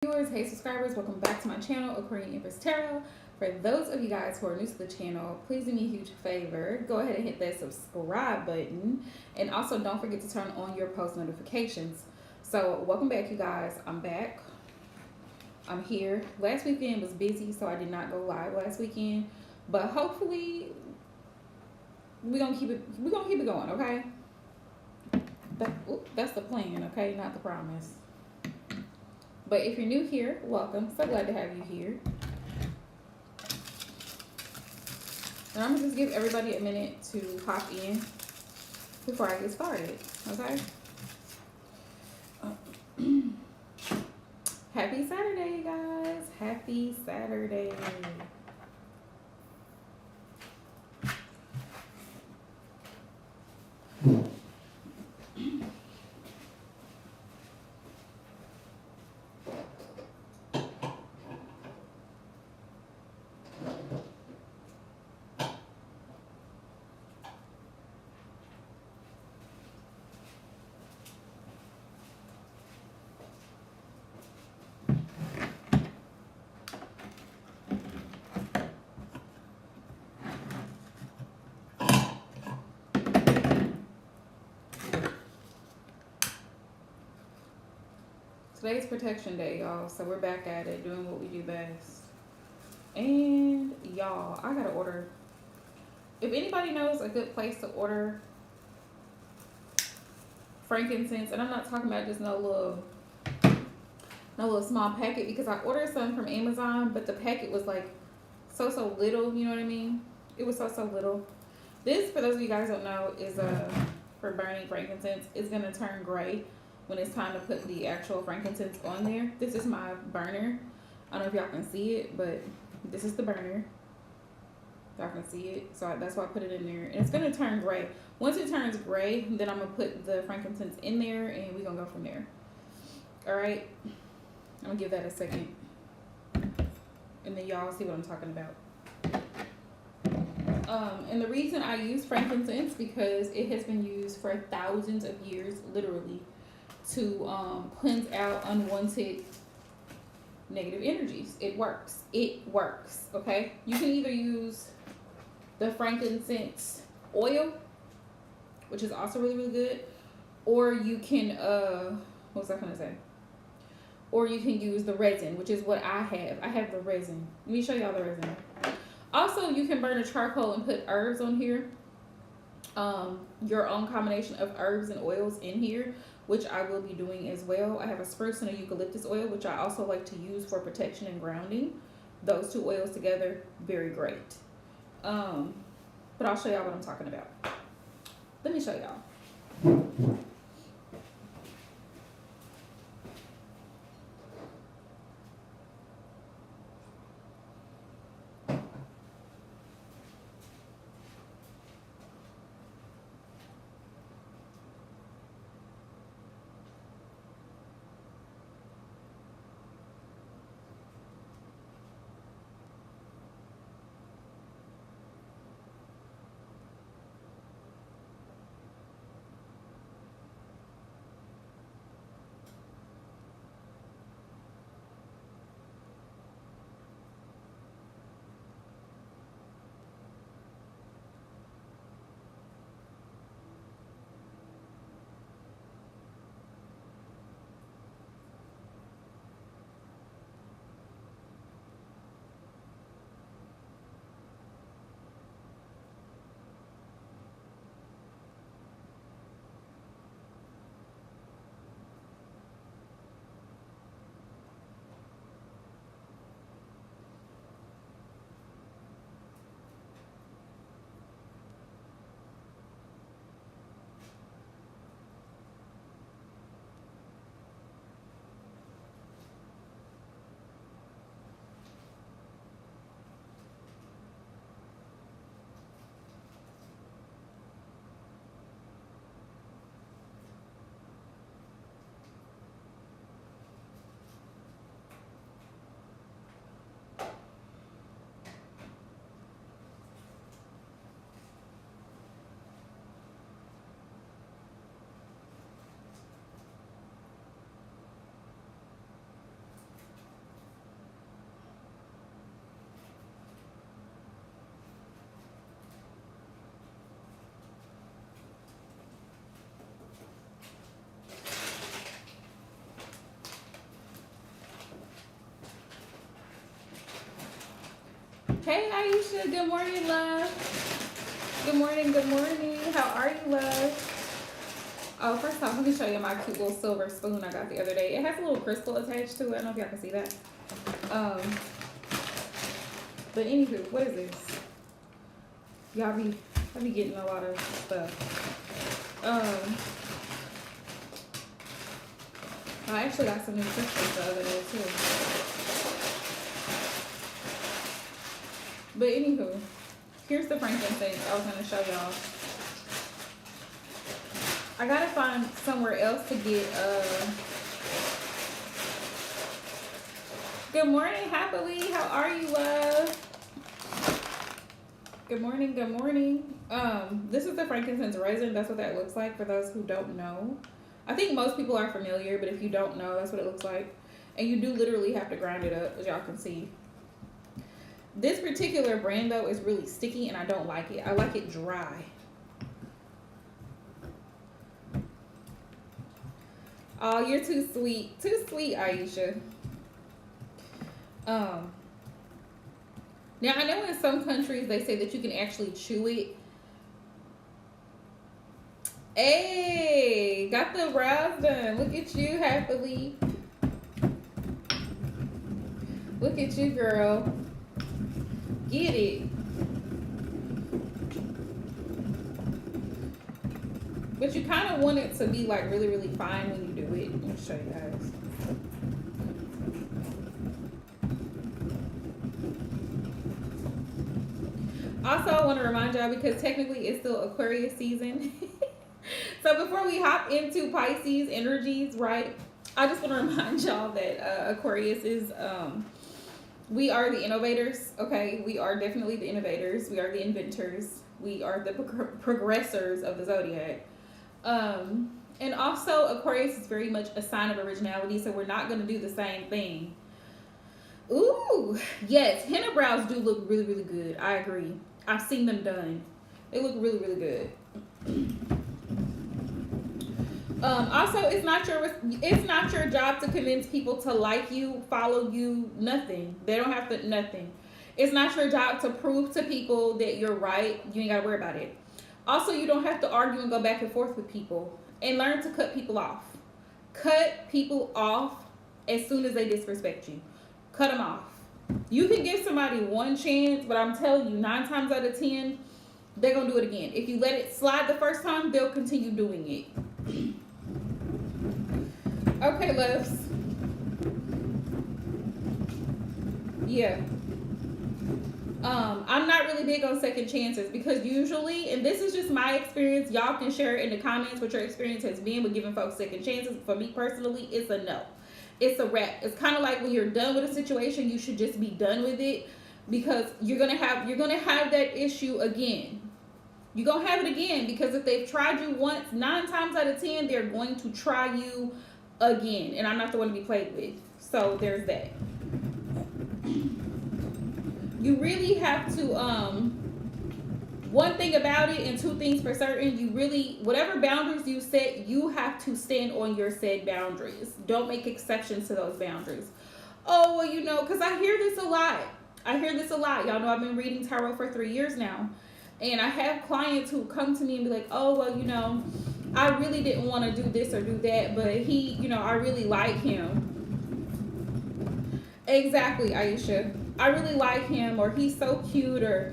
Viewers, hey subscribers, welcome back to my channel, Aquarian Empress Tarot. For those of you guys who are new to the channel, please do me a huge favor. Go ahead and hit that subscribe button. And also don't forget to turn on your post notifications. So welcome back, you guys. I'm back. I'm here. Last weekend was busy, so I did not go live last weekend. But hopefully we're gonna keep it going, okay? That's the plan, okay? Not the promise. But if you're new here, welcome. So glad to have you here. And I'm gonna just give everybody a minute to hop in before I get started, okay? Happy Saturday, guys. Happy Saturday. Today's protection day, y'all. So we're back at it, doing what we do best. And y'all, I gotta order. If anybody knows a good place to order frankincense, and I'm not talking about just no little small packet, because I ordered some from Amazon, but the packet was like so little, you know what I mean? It was so little. This, for those of you guys who don't know, is for burning frankincense. It's gonna turn gray when it's time to put the actual frankincense on there. This is my burner. I don't know if y'all can see it, but this is the burner. Y'all can see it. So that's why I put it in there. And it's gonna turn gray. Once it turns gray, then I'm gonna put the frankincense in there and we're gonna go from there. Alright. I'm gonna give that a second. And then y'all see what I'm talking about. And the reason I use frankincense, because it has been used for thousands of years, literally, to cleanse out unwanted negative energies. It works. It works. Okay. You can either use the frankincense oil, which is also really good, or you can what was I gonna say? Or you can use the resin, which is what I have. I have the resin. Let me show y'all the resin. Also, you can burn a charcoal and put herbs on here. Your own combination of herbs and oils in here, which I will be doing as well. I have a spruce and a eucalyptus oil, which I also like to use for protection and grounding. Those two oils together, very great. But I'll show y'all what I'm talking about. Let me show y'all. Hey Aisha, good morning, love. Good morning, good morning. How are you, love? Oh, first off, let me show you my cute little silver spoon I got the other day. It has a little crystal attached to it. I don't know if y'all can see that. Um, but anywho, what is this? I be getting a lot of stuff. I actually got some new crystals the other day too. But anywho, here's the frankincense I was gonna show y'all. I gotta find somewhere else to get Good morning, happily. How are you, love? Good morning, good morning. This is the frankincense resin. That's what that looks like for those who don't know. I think most people are familiar, but if you don't know, that's what it looks like. And you do literally have to grind it up, as y'all can see. This particular brand, though, is really sticky, and I don't like it. I like it dry. Oh, you're too sweet. Too sweet, Aisha. Now, I know in some countries they say that you can actually chew it. Hey, got the brows done. Look at you, happily. Look at you, girl. Get it. But you kind of want it to be like really, really fine when you do it. Let me show you guys. Also, I want to remind y'all, because technically it's still Aquarius season. So before we hop into Pisces energies, right, I just want to remind y'all that Aquarius is, we are the innovators, okay? We are definitely the innovators. We are the inventors. We are the progressors of the zodiac. And also, Aquarius is very much a sign of originality, so we're not going to do the same thing. Ooh, yes, henna brows do look really, really good. I agree. I've seen them done. They look really, really good. Also, it's not your job to convince people to like you, follow you, nothing. They don't have to, nothing. It's not your job to prove to people that you're right. You ain't got to worry about it. Also, you don't have to argue and go back and forth with people. And learn to cut people off. Cut people off as soon as they disrespect you. Cut them off. You can give somebody one chance, but I'm telling you, 9 times out of 10, they're going to do it again. If you let it slide the first time, they'll continue doing it. Okay, loves. Yeah. I'm not really big on second chances, because usually, and this is just my experience, y'all can share in the comments what your experience has been with giving folks second chances. For me personally, it's a no. It's a wrap. It's kind of like when you're done with a situation, you should just be done with it, because you're gonna have that issue again. You're gonna have it again, because if they've tried you once, 9 times out of 10, they're going to try you again, and I'm not the one to be played with. So there's that. You really have to, one thing about it, and 2 things for certain, you really, whatever boundaries you set, you have to stand on your said boundaries. Don't make exceptions to those boundaries. Oh, well, you know, because I hear this a lot. Y'all know I've been reading tarot for 3 years now. And I have clients who come to me and be like, oh, well, you know, I really didn't want to do this or do that, but he, you know, I really like him. Exactly, Aisha. I really like him, or he's so cute, or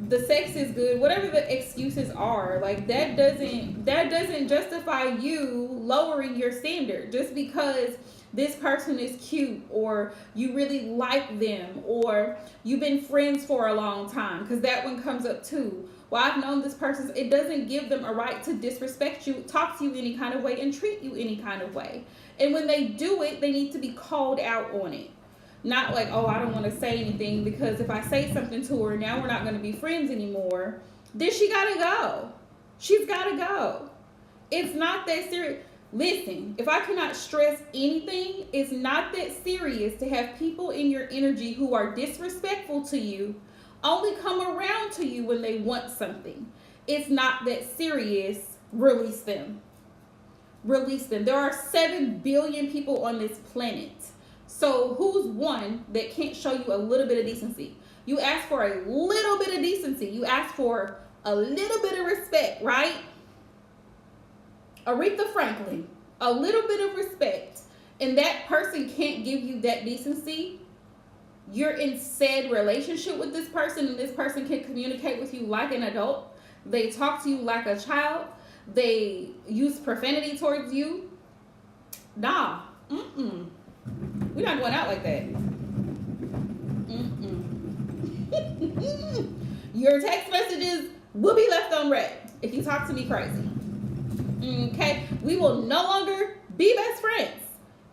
the sex is good, whatever the excuses are. Like, that doesn't justify you lowering your standard just because this person is cute, or you really like them, or you've been friends for a long time, because that one comes up too. Well, I've known this person. It doesn't give them a right to disrespect you, talk to you any kind of way, and treat you any kind of way. And when they do it, they need to be called out on it. Not like, oh, I don't want to say anything, because if I say something to her, now we're not going to be friends anymore. Then she got to go. She's got to go. It's not that serious. Listen, if I cannot stress anything, it's not that serious to have people in your energy who are disrespectful to you only come around to you when they want something. It's not that serious. Release them. Release them. There are 7 billion people on this planet. So who's one that can't show you a little bit of decency? You ask for a little bit of decency. You ask for a little bit of respect, right? Aretha Franklin, a little bit of respect, and that person can't give you that decency. You're in said relationship with this person, and this person can communicate with you like an adult. They talk to you like a child. They use profanity towards you. Nah, we're not going out like that. Your text messages will be left unread if you talk to me crazy. Okay, we will no longer be best friends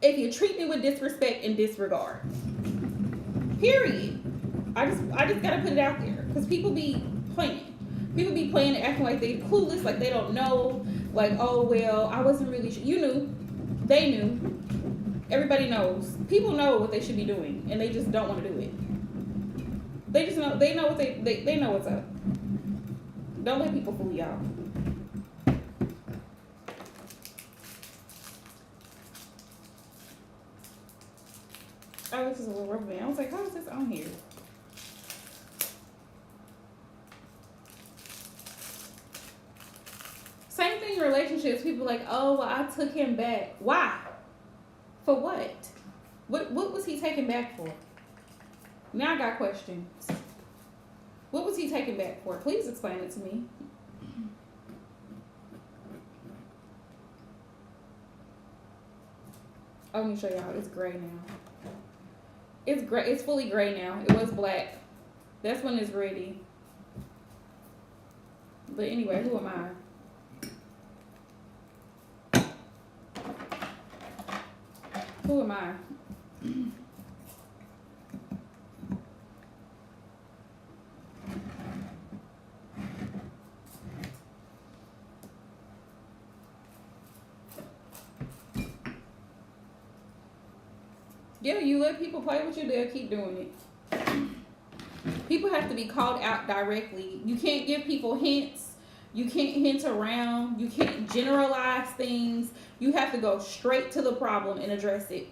if you treat me with disrespect and disregard. Period. I just gotta put it out there because people be playing. People be playing and acting like they clueless, like they don't know. Like, oh well, I wasn't really sure. You knew, they knew, everybody knows. People know what they should be doing, and they just don't want to do it. They just know. They know what they know what's up. Don't let people fool y'all. Oh, this is a little rubber band. I was like, how is this on here? Same thing in relationships. People like, oh, well, I took him back. Why? For what? What was he taken back for? Now I got questions. What was he taken back for? Please explain it to me. Oh, let me show y'all. It's gray now. It's gray. It's fully gray now. It was black. That's when it's ready. But anyway, who am I? Who am I? Yeah, you let people play with you, they'll keep doing it. People have to be called out directly. You can't give people hints. You can't hint around. You can't generalize things. You have to go straight to the problem and address it.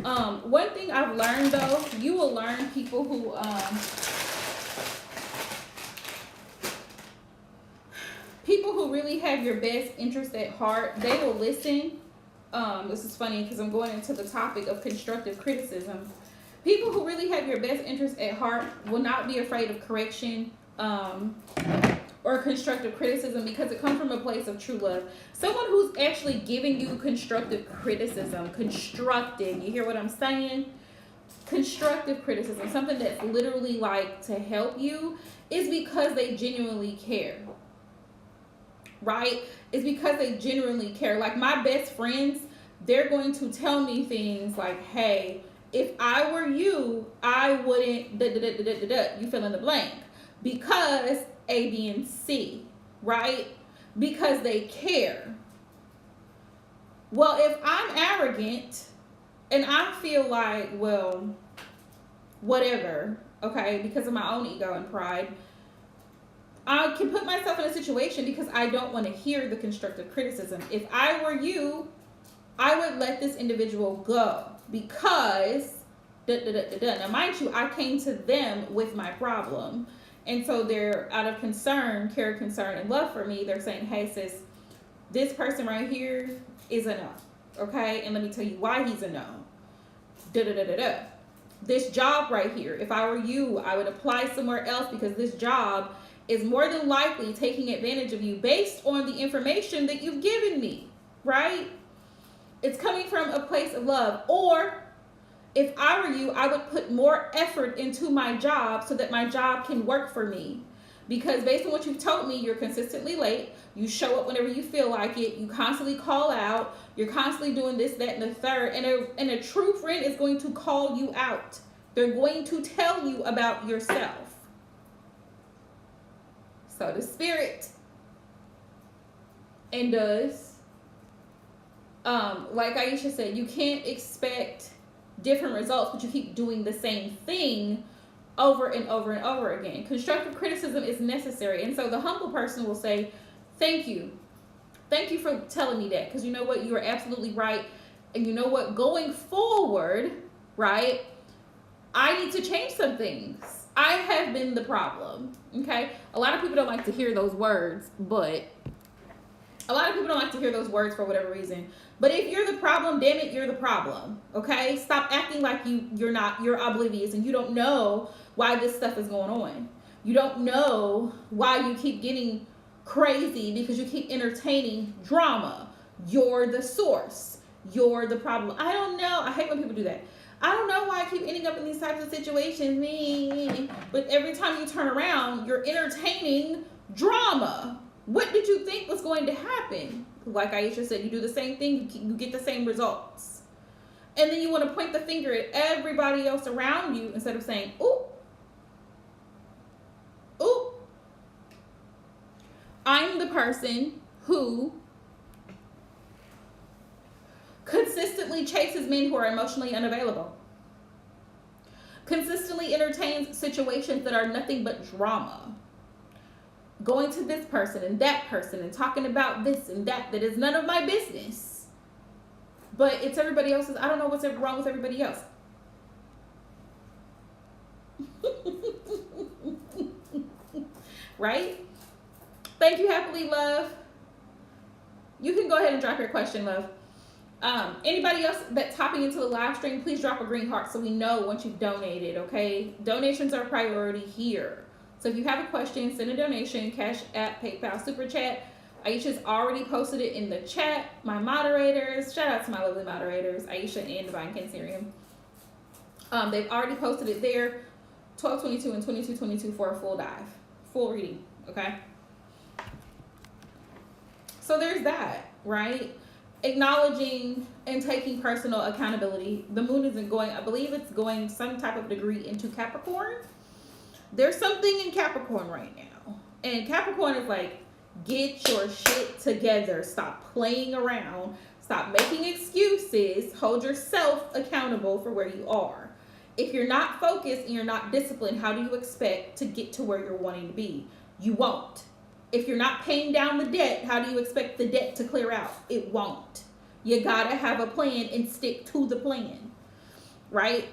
One thing I've learned though, you will learn people who really have your best interest at heart. They will listen. This is funny because I'm going into the topic of constructive criticism. People who really have your best interest at heart will not be afraid of correction or constructive criticism because it comes from a place of true love. Someone who's actually giving you constructive criticism, constructive, you hear what I'm saying? Constructive criticism, something that's literally like to help you, is because they genuinely care. Right? It's because they genuinely care. Like my best friends, they're going to tell me things like, hey, if I were you, I wouldn't, you fill in the blank. Because A, B, and C, right? Because they care. Well, if I'm arrogant and I feel like, well, whatever, okay, because of my own ego and pride, I can put myself in a situation because I don't want to hear the constructive criticism. If I were you, I would let this individual go because, Now, mind you, I came to them with my problem. And so they're out of concern, care, concern, and love for me. They're saying, hey, sis, this person right here is a no. Okay? And let me tell you why he's a no. This job right here, if I were you, I would apply somewhere else because this job is more than likely taking advantage of you based on the information that you've given me, right? It's coming from a place of love. Or if I were you, I would put more effort into my job so that my job can work for me. Because based on what you've told me, you're consistently late. You show up whenever you feel like it. You constantly call out. You're constantly doing this, that, and the third. And a true friend is going to call you out. They're going to tell you about yourself. So the spirit and does, like Aisha said, you can't expect different results, but you keep doing the same thing over and over and over again. Constructive criticism is necessary. And so the humble person will say, thank you. Thank you for telling me that. Because you know what? You are absolutely right. And you know what? Going forward, right, I need to change some things. I have been the problem. Okay? A lot of people don't like to hear those words, but a lot of people don't like to hear those words for whatever reason. But if you're the problem, damn it, you're the problem. Okay? Stop acting like you're oblivious and you don't know why this stuff is going on. You don't know why you keep getting crazy because you keep entertaining drama. You're the source. You're the problem. I don't know. I hate when people do that. I don't know why I keep ending up in these types of situations. But every time you turn around, you're entertaining drama. What did you think was going to happen? Like Aisha said, you do the same thing, you get the same results. And then you want to point the finger at everybody else around you instead of saying, ooh, ooh. I'm the person who consistently chases men who are emotionally unavailable. Consistently entertains situations that are nothing but drama. Going to this person and talking about this and that is none of my business. But it's everybody else's. I don't know what's wrong with everybody else. Right? Thank you, Happily Love. You can go ahead and drop your question, love. Anybody else that's hopping into the live stream, please drop a green heart so we know once you've donated, okay? Donations are a priority here. So if you have a question, send a donation, Cash App, PayPal, Super Chat. Aisha's already posted it in the chat. My moderators, shout out to my lovely moderators, Aisha and Divine Cancerium. They've already posted it there, 12/22 and 22/22 for a full dive, full reading, okay? So there's that, right? Acknowledging and taking personal accountability. The moon isn't going, I believe it's going some type of degree into Capricorn. There's something in Capricorn right now. And Capricorn is like, get your shit together. Stop playing around. Stop making excuses. Hold yourself accountable for where you are. If you're not focused and you're not disciplined, how do you expect to get to where you're wanting to be? You won't. If you're not paying down the debt, how do you expect the debt to clear out? It won't. You gotta have a plan and stick to the plan, right?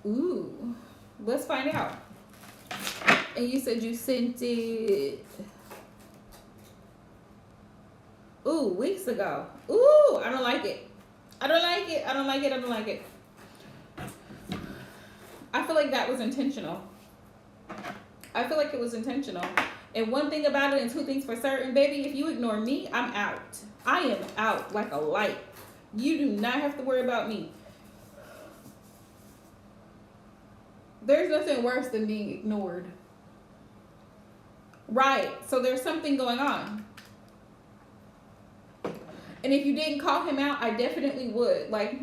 Ooh, let's find out. And you said you sent it, ooh, weeks ago. Ooh, I don't like it. I don't like it. I don't like it. I don't like it. I feel like that was intentional. I feel like it was intentional. And one thing about it and two things for certain, baby, if you ignore me, I'm out. I am out like a light. You do not have to worry about me. There's nothing worse than being ignored. Right. So there's something going on. And if you didn't call him out, I definitely would. Like,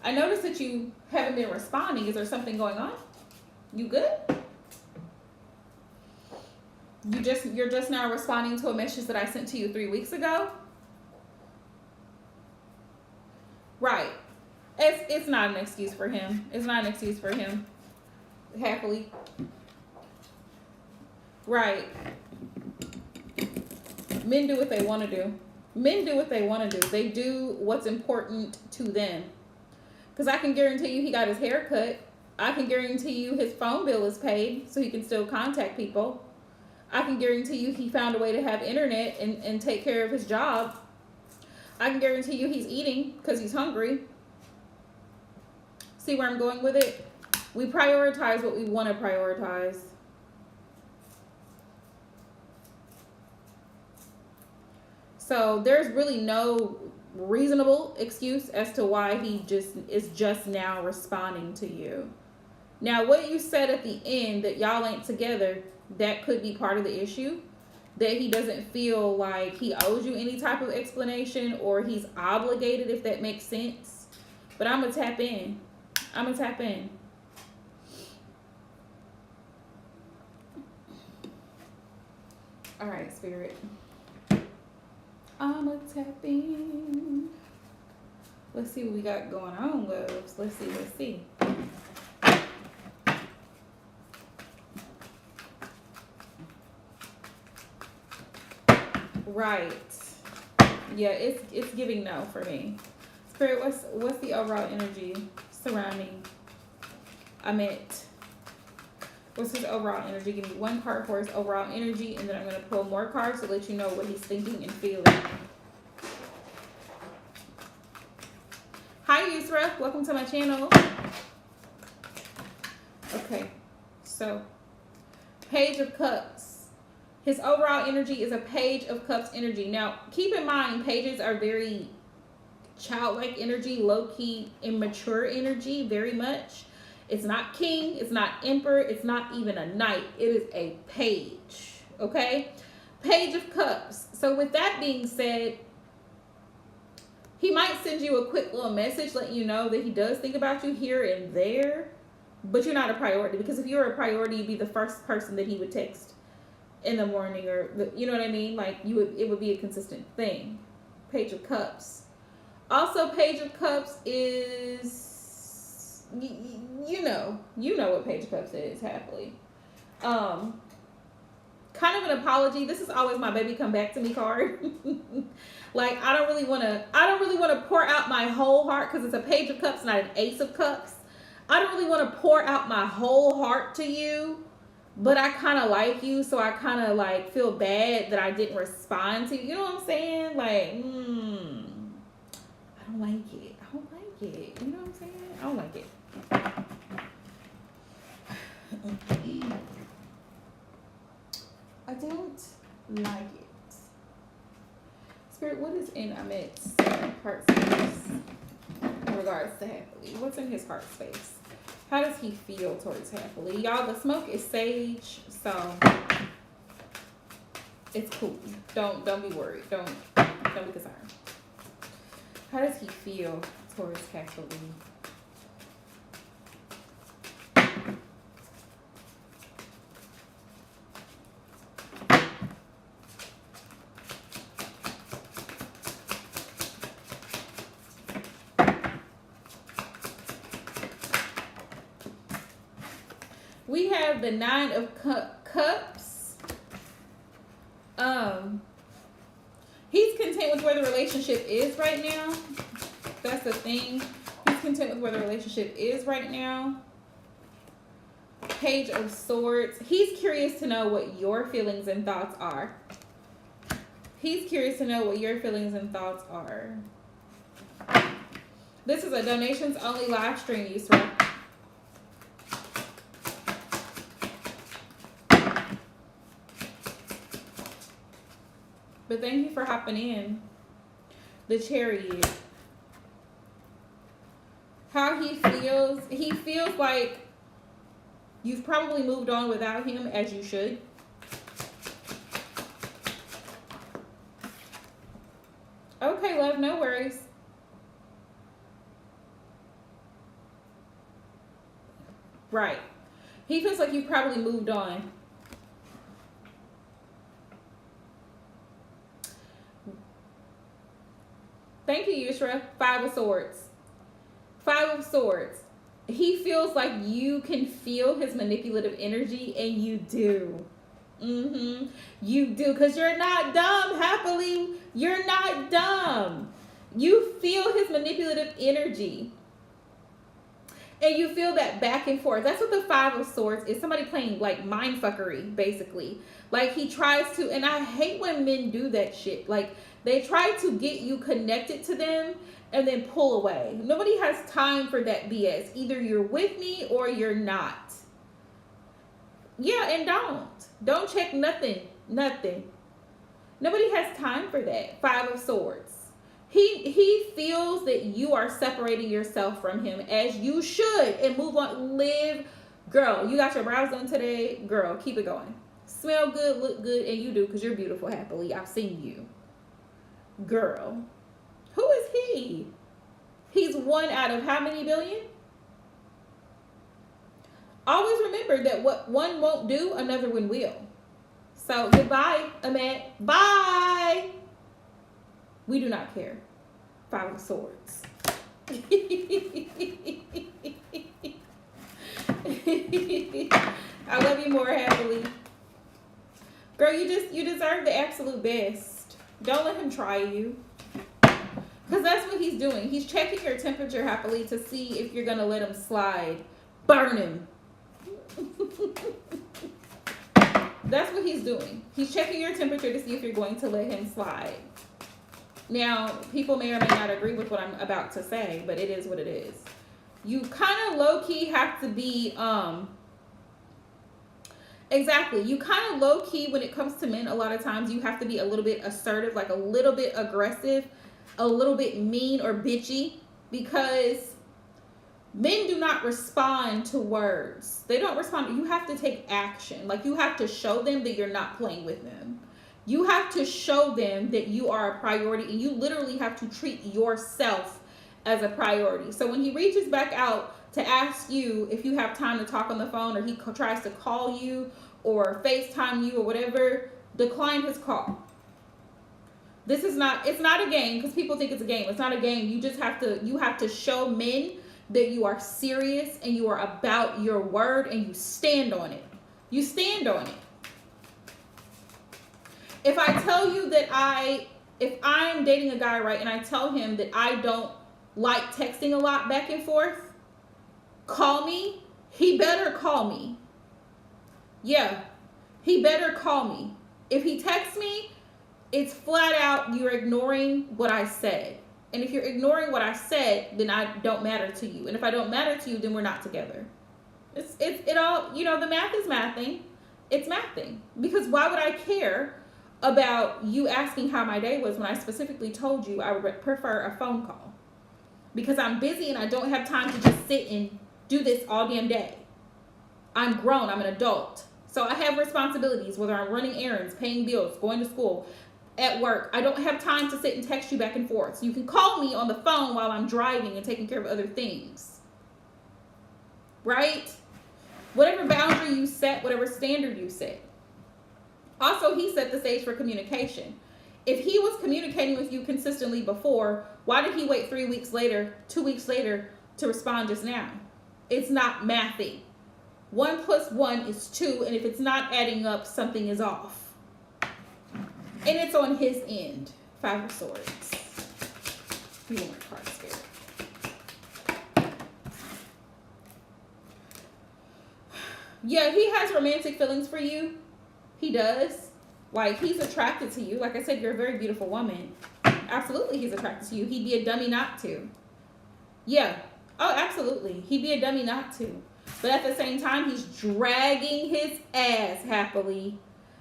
I noticed that you haven't been responding. Is there something going on? You good? You're just now responding to a message that I sent to you 3 weeks ago? Right. It's not an excuse for him. It's not an excuse for him. Happily. Right. Men do what they want to do. Men do what they want to do. They do what's important to them. Because I can guarantee you he got his hair cut. I can guarantee you his phone bill is paid so he can still contact people. I can guarantee you he found a way to have internet and take care of his job. I can guarantee you he's eating because he's hungry. See where I'm going with it? We prioritize what we want to prioritize. So there's really no reasonable excuse as to why he is just now responding to you. Now, what you said at the end, that y'all ain't together, that could be part of the issue. That he doesn't feel like he owes you any type of explanation or he's obligated, if that makes sense. But I'm going to tap in. I'm going to tap in. All right, Spirit. I'm going to tap in. Let's see what we got going on, loves. Let's see. Right. Yeah, it's giving no for me. Spirit, what's the overall energy surrounding Amit? What's his overall energy? Give me one card for his overall energy, and then I'm going to pull more cards to let you know what he's thinking and feeling. Hi, Yusra. Welcome to my channel. Okay, so Page of Cups. His overall energy is a Page of Cups energy. Now, keep in mind, pages are very childlike energy, low-key, immature energy, very much. It's not king, it's not emperor, it's not even a knight. It is a page, okay? Page of Cups. So with that being said, he might send you a quick little message letting you know that he does think about you here and there, but you're not a priority, because if you were a priority, you'd be the first person that he would text in the morning, or you know what I mean? Like it would be a consistent thing. Page of Cups. Also, Page of Cups is, you know what Page of Cups is, happily. Kind of an apology. This is always my baby come back to me card. Like, I don't really want to pour out my whole heart, because it's a Page of Cups, not an Ace of Cups. I don't really want to pour out my whole heart to you, but I kind of like you, so I kind of like feel bad that I didn't respond to you. You know what I'm saying? Like, I don't like it. I don't like it. You know what I'm saying? I don't like it. I don't like it. Spirit, what is in Amit's heart space in regards to happily? What's in his heart space? How does he feel towards happily? Y'all, the smoke is sage, so it's cool. Don't be worried. Don't be concerned. How does he feel towards happily? We have the Nine of Cups. He's content with where the relationship is right now. That's the thing. He's content with where the relationship is right now. Page of Swords. He's curious to know what your feelings and thoughts are. He's curious to know what your feelings and thoughts are. This is a donations only live stream, Yusra. But thank you for hopping in. The Chariot. How he feels like you've probably moved on without him, as you should. Okay, love, no worries. Right. He feels like you've probably moved on. Thank you, Yusra. Five of Swords. Five of Swords. He feels like you can feel his manipulative energy, and you do. You do, because you're not dumb, happily. You're not dumb. You feel his manipulative energy. And you feel that back and forth. That's what the Five of Swords is. Somebody playing like mind fuckery, basically. Like he tries to, and I hate when men do that shit. Like they try to get you connected to them and then pull away. Nobody has time for that BS. Either you're with me or you're not. Yeah, and don't check nothing. Nobody has time for that. Five of Swords. He feels that you are separating yourself from him, as you should, and move on. Live. Girl, you got your brows done today. Girl, keep it going. Smell good, look good, and you do, because you're beautiful, happily. I've seen you. Girl. Who is he? He's one out of how many billion? Always remember that what one won't do, another one will. So, goodbye, Amit. Bye. We do not care. Five of Swords. I love you more, happily. Girl, you deserve the absolute best. Don't let him try you. Because that's what he's doing. He's checking your temperature happily to see if you're going to let him slide. Burn him. That's what he's doing. He's checking your temperature to see if you're going to let him slide. Now, people may or may not agree with what I'm about to say, but it is what it is. You kind of low-key have to be, exactly. You kind of low-key, when it comes to men, a lot of times you have to be a little bit assertive, like a little bit aggressive, a little bit mean or bitchy, because men do not respond to words. They don't respond. You have to take action. Like, you have to show them that you're not playing with them. You have to show them that you are a priority, and you literally have to treat yourself as a priority. So when he reaches back out to ask you if you have time to talk on the phone, or he tries to call you or FaceTime you or whatever, decline his call. This is not, it's not a game, because people think it's a game. It's not a game. You just have to show men that you are serious and you are about your word, and you stand on it. You stand on it. If I tell you that if I'm dating a guy, right, and I tell him that I don't like texting a lot back and forth, call me, he better call me. Yeah, he better call me. If he texts me, it's flat out, you're ignoring what I said. And if you're ignoring what I said, then I don't matter to you. And if I don't matter to you, then we're not together. It all, the math is mathing. It's mathing. Because why would I care about you asking how my day was when I specifically told you I would prefer a phone call? Because I'm busy and I don't have time to just sit and do this all damn day. I'm grown. I'm an adult. So I have responsibilities, whether I'm running errands, paying bills, going to school, at work. I don't have time to sit and text you back and forth. So you can call me on the phone while I'm driving and taking care of other things. Right? Whatever boundary you set, whatever standard you set. Also, he set the stage for communication. If he was communicating with you consistently before, why did he wait 3 weeks later, 2 weeks later to respond just now? It's not mathy. 1 + 1 is 2, and if it's not adding up, something is off. And it's on his end. 5 of Swords. You want my card, Spirit. Yeah, he has romantic feelings for you. He does. Like, he's attracted to you. Like I said, you're a very beautiful woman. Absolutely, he's attracted to you. He'd be a dummy not to. Yeah. Oh, absolutely. He'd be a dummy not to. But at the same time, he's dragging his ass happily.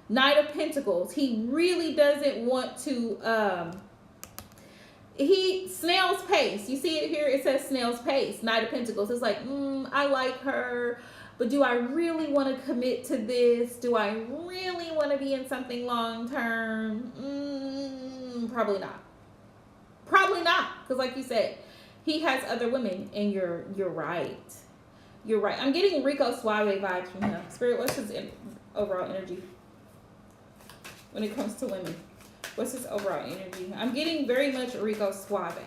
Knight of Pentacles. He really doesn't want to, he snail's pace. You see it here? It says snail's pace. Knight of Pentacles. It's like, I like her, but do I really want to commit to this? Do I really want to be in something long term? Probably not. Probably not. Because like you said, he has other women, and you're right. You're right. I'm getting Rico Suave vibes from him. Spirit, what's his overall energy when it comes to women? What's his overall energy? I'm getting very much Rico Suave.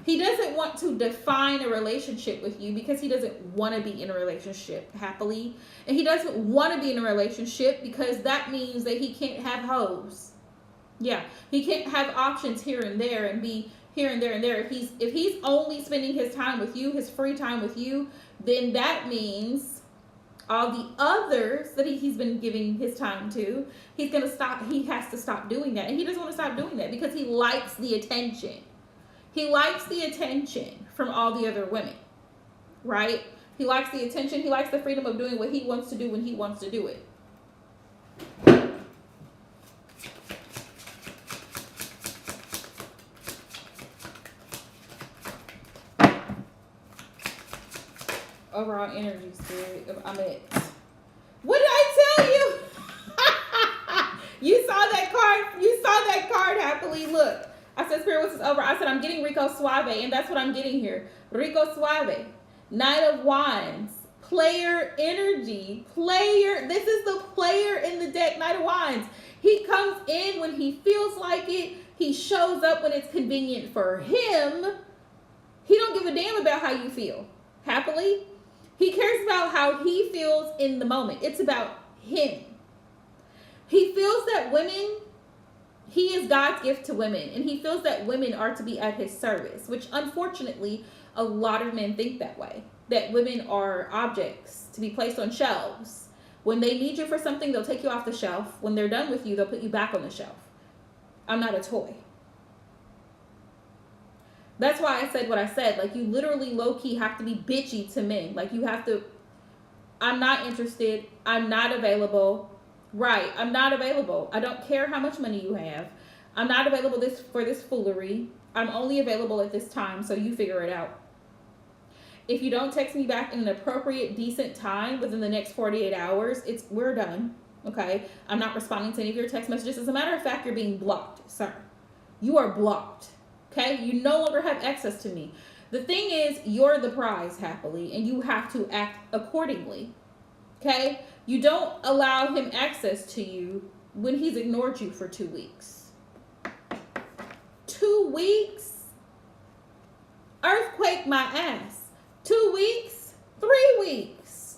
He doesn't want to define a relationship with you because he doesn't want to be in a relationship happily. And he doesn't want to be in a relationship because that means that he can't have hoes. Yeah, he can't have options here and there and be here and there and there. If he's only spending his time with you, his free time with you, then that means all the others that he's been giving his time to, he has to stop doing that. And he doesn't want to stop doing that because he likes the attention. He likes the attention from all the other women, right? He likes the attention. He likes the freedom of doing what he wants to do when he wants to do it. Overall energy, Spirit of Amit. What did I tell you? You saw that card. You saw that card happily. Look, I said, Spirit, what's this over? I said, I'm getting Rico Suave, and that's what I'm getting here. Rico Suave. Knight of Wands. Player energy. Player. This is the player in the deck. Knight of Wands. He comes in when he feels like it. He shows up when it's convenient for him. He don't give a damn about how you feel. Happily. He cares about how he feels in the moment. It's about him. He feels that women He is God's gift to women, and he feels that women are to be at his service, which unfortunately a lot of men think that way, that women are objects to be placed on shelves. When they need you for something, they'll take you off the shelf. When they're done with you, they'll put you back on the shelf. I'm not a toy. That's why I said what I said. Like, you literally low-key have to be bitchy to men. Like, you have to, I'm not interested. I'm not available. Right, I'm not available. I don't care how much money you have. I'm not available for this foolery. I'm only available at this time, so you figure it out. If you don't text me back in an appropriate, decent time within the next 48 hours, we're done. Okay? I'm not responding to any of your text messages. As a matter of fact, you're being blocked, sir. You are blocked. Okay? You no longer have access to me. The thing is, you're the prize, happily, and you have to act accordingly. Okay? You don't allow him access to you when he's ignored you for 2 weeks. 2 weeks? Earthquake my ass. 2 weeks? 3 weeks.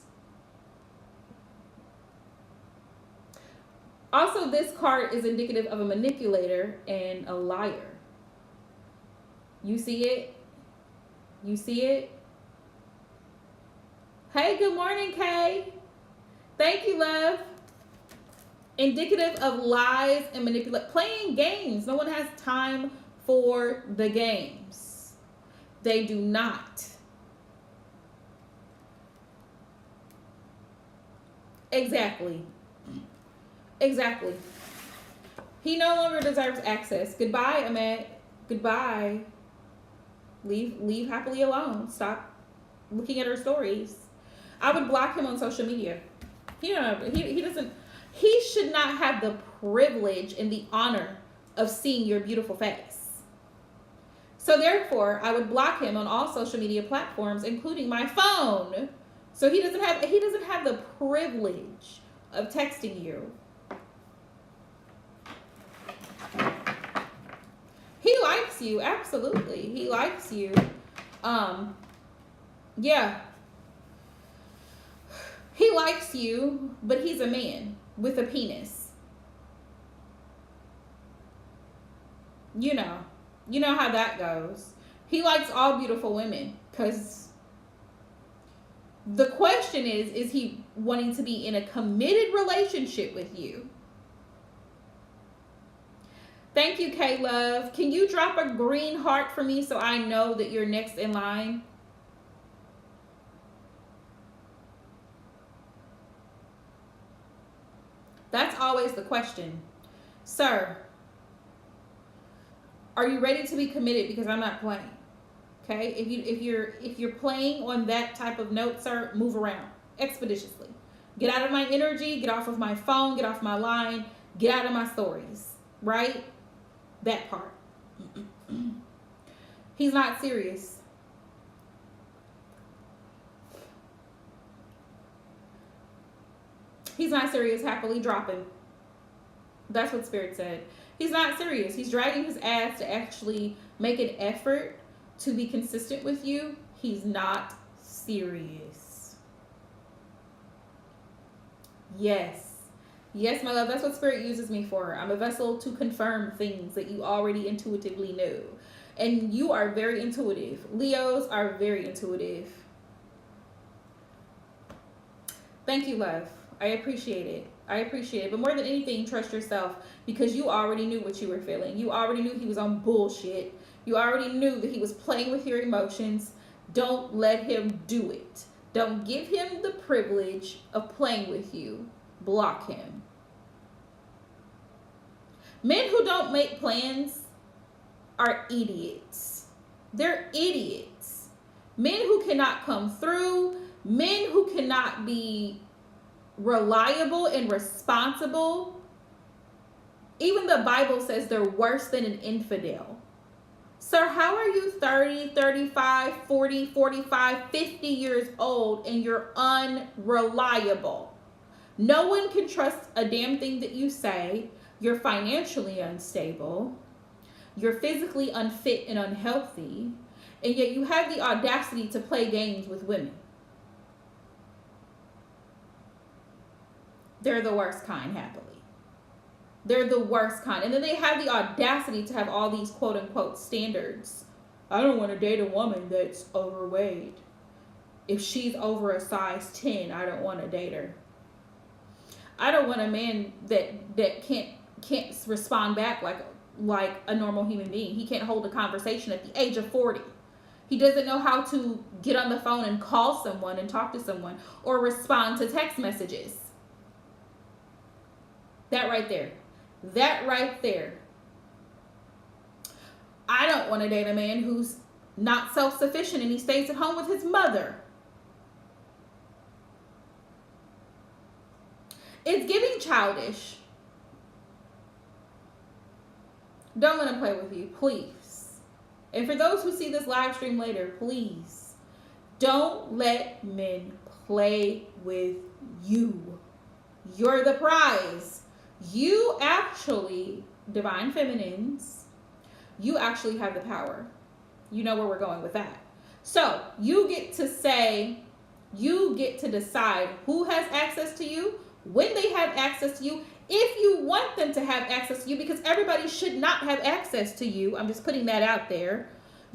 Also, this card is indicative of a manipulator and a liar. You see it? You see it? Hey, good morning, Kay. Thank you, love. Indicative of lies and playing games. No one has time for the games. They do not. Exactly. Exactly. He no longer deserves access. Goodbye, Ahmed. Goodbye. Leave happily alone. Stop looking at her stories. I would block him on social media. He doesn't. He should not have the privilege and the honor of seeing your beautiful face. So therefore, I would block him on all social media platforms, including my phone. So he doesn't have the privilege of texting you. He likes you, absolutely. He likes you. Yeah. He likes you, but he's a man with a penis. You know how that goes. He likes all beautiful women, because the question is he wanting to be in a committed relationship with you? Thank you, K-Love. Can you drop a green heart for me so I know that you're next in line? That's always the question. Sir, are you ready to be committed? Because I'm not playing. Okay? If you're playing on that type of note, sir, move around expeditiously. Get out of my energy, get off of my phone, get off my line, get out of my stories. Right? That part. He's not serious. He's not serious, happily dropping. That's what Spirit said. He's not serious. He's dragging his ass to actually make an effort to be consistent with you. He's not serious. Yes. Yes, my love. That's what Spirit uses me for. I'm a vessel to confirm things that you already intuitively knew. And you are very intuitive. Leos are very intuitive. Thank you, love. I appreciate it. I appreciate it. But more than anything, trust yourself, because you already knew what you were feeling. You already knew he was on bullshit. You already knew that he was playing with your emotions. Don't let him do it. Don't give him the privilege of playing with you. Block him. Men who don't make plans are idiots. They're idiots. Men who cannot come through. Men who cannot be reliable and responsible. Even the Bible says they're worse than an infidel. Sir, how are you 30, 35, 40, 45, 50 years old and you're unreliable? No one can trust a damn thing that you say. You're financially unstable. You're physically unfit and unhealthy. And yet you have the audacity to play games with women. They're the worst kind, happily. They're the worst kind. And then they have the audacity to have all these quote unquote standards. I don't want to date a woman that's overweight. If she's over a size 10, I don't want to date her. I don't want a man that can't respond back like a normal human being. He can't hold a conversation at the age of 40. He doesn't know how to get on the phone and call someone and talk to someone or respond to text messages. That right there. That right there. I don't want to date a man who's not self-sufficient and he stays at home with his mother. It's giving childish. Don't let him play with you, please. And for those who see this live stream later, please don't let men play with you. You're the prize. You actually, divine feminines, you actually have the power. You know where we're going with that. So you get to say, you get to decide who has access to you, when they have access to you, if you want them to have access to you, because everybody should not have access to you. I'm just putting that out there.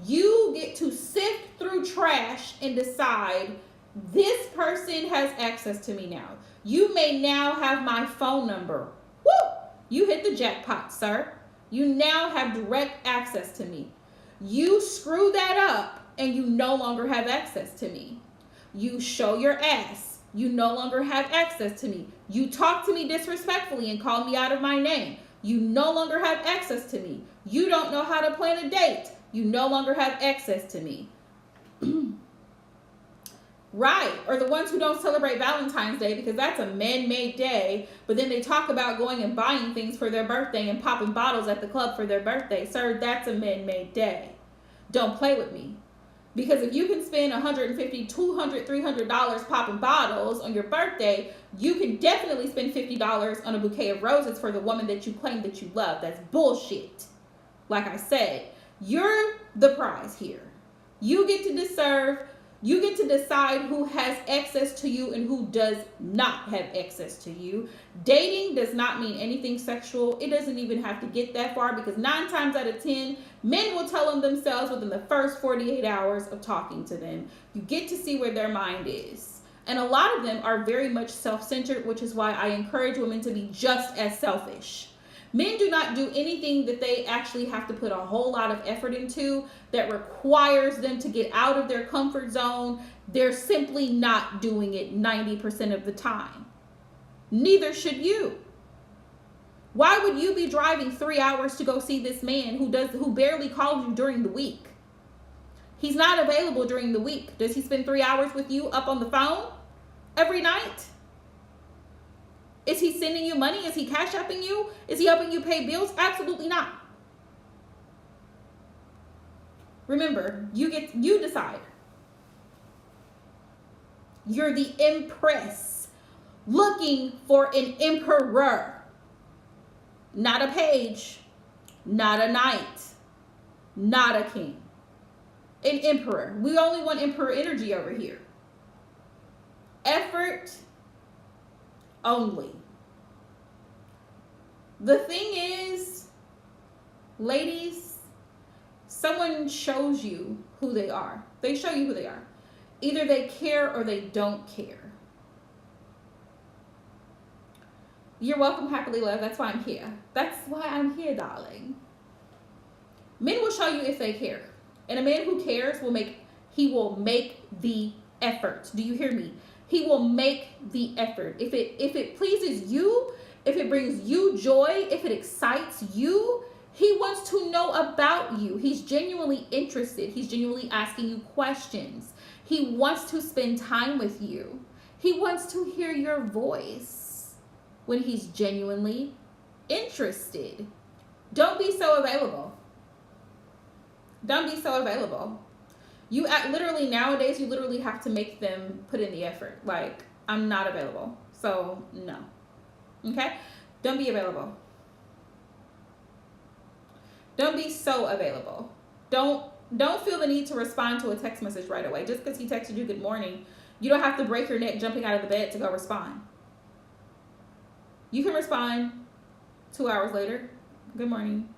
You get to sift through trash and decide, this person has access to me now. You may now have my phone number. Woo! You hit the jackpot, sir. You now have direct access to me. You screw that up and you no longer have access to me. You show your ass. You no longer have access to me. You talk to me disrespectfully and call me out of my name. You no longer have access to me. You don't know how to plan a date. You no longer have access to me. Right. Or the ones who don't celebrate Valentine's Day because that's a man-made day, but then they talk about going and buying things for their birthday and popping bottles at the club for their birthday. Sir, that's a man-made day. Don't play with me. Because if you can spend $150, $200, $300 popping bottles on your birthday, you can definitely spend $50 on a bouquet of roses for the woman that you claim that you love. That's bullshit. Like I said, you're the prize here. You get to decide who has access to you and who does not have access to you. Dating does not mean anything sexual. It doesn't even have to get that far, because 9 times out of 10, men will tell them themselves within the first 48 hours of talking to them. You get to see where their mind is. And a lot of them are very much self-centered, which is why I encourage women to be just as selfish. Men do not do anything that they actually have to put a whole lot of effort into that requires them to get out of their comfort zone. They're simply not doing it 90% of the time. Neither should you. Why would you be driving 3 hours to go see this man who barely calls you during the week? He's not available during the week. Does he spend 3 hours with you up on the phone every night? Is he sending you money? Is he cash apping you? Is he helping you pay bills? Absolutely not. Remember, you decide. You're the empress looking for an emperor. Not a page, not a knight, not a king. An emperor. We only want emperor energy over here. Effort only. The thing is, ladies, someone shows you who they are. They show you who they are. Either they care or they don't care. You're welcome, happily love. That's why I'm here. That's why I'm here, darling. Men will show you if they care. And a man who cares will make the effort. Do you hear me? He will make the effort. If it pleases you, if it brings you joy, if it excites you, he wants to know about you. He's genuinely interested. He's genuinely asking you questions. He wants to spend time with you. He wants to hear your voice when he's genuinely interested. Don't be so available. Don't be so available. Literally nowadays, you literally have to make them put in the effort. Like, I'm not available. So, no. Okay? Don't be available. Don't be so available. Don't feel the need to respond to a text message right away. Just because he texted you good morning, you don't have to break your neck jumping out of the bed to go respond. You can respond 2 hours later, good morning.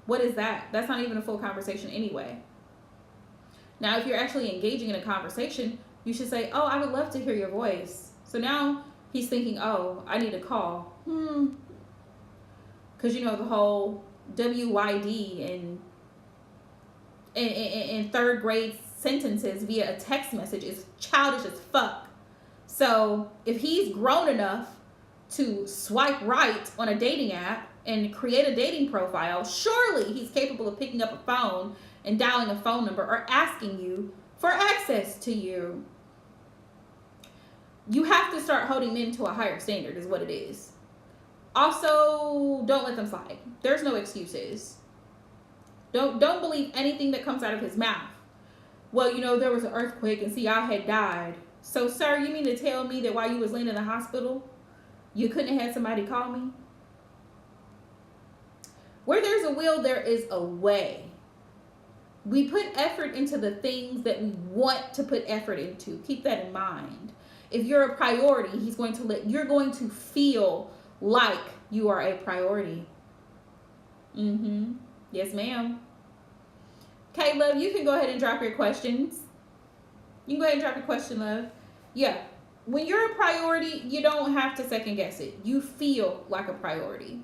What is that? That's not even a full conversation anyway. Now, if you're actually engaging in a conversation, you should say, oh, I would love to hear your voice. So now he's thinking, oh, I need a call. Because, you know, the whole WYD and third grade sentences via a text message is childish as fuck. So if he's grown enough to swipe right on a dating app and create a dating profile, surely he's capable of picking up a phone and dialing a phone number or asking you for access to you. You have to start holding men to a higher standard is what it is. Also, don't let them slide. There's no excuses. Don't believe anything that comes out of his mouth. Well, you know, there was an earthquake and see, I had died. So, sir, you mean to tell me that while you was laying in the hospital, you couldn't have had somebody call me? Where there's a will, there is a way. We put effort into the things that we want to put effort into. Keep that in mind. If you're a priority, you're going to feel like you are a priority. Yes, ma'am. Okay, love, you can go ahead and drop your questions. You can go ahead and drop your question, love. Yeah. When you're a priority, you don't have to second guess it. You feel like a priority.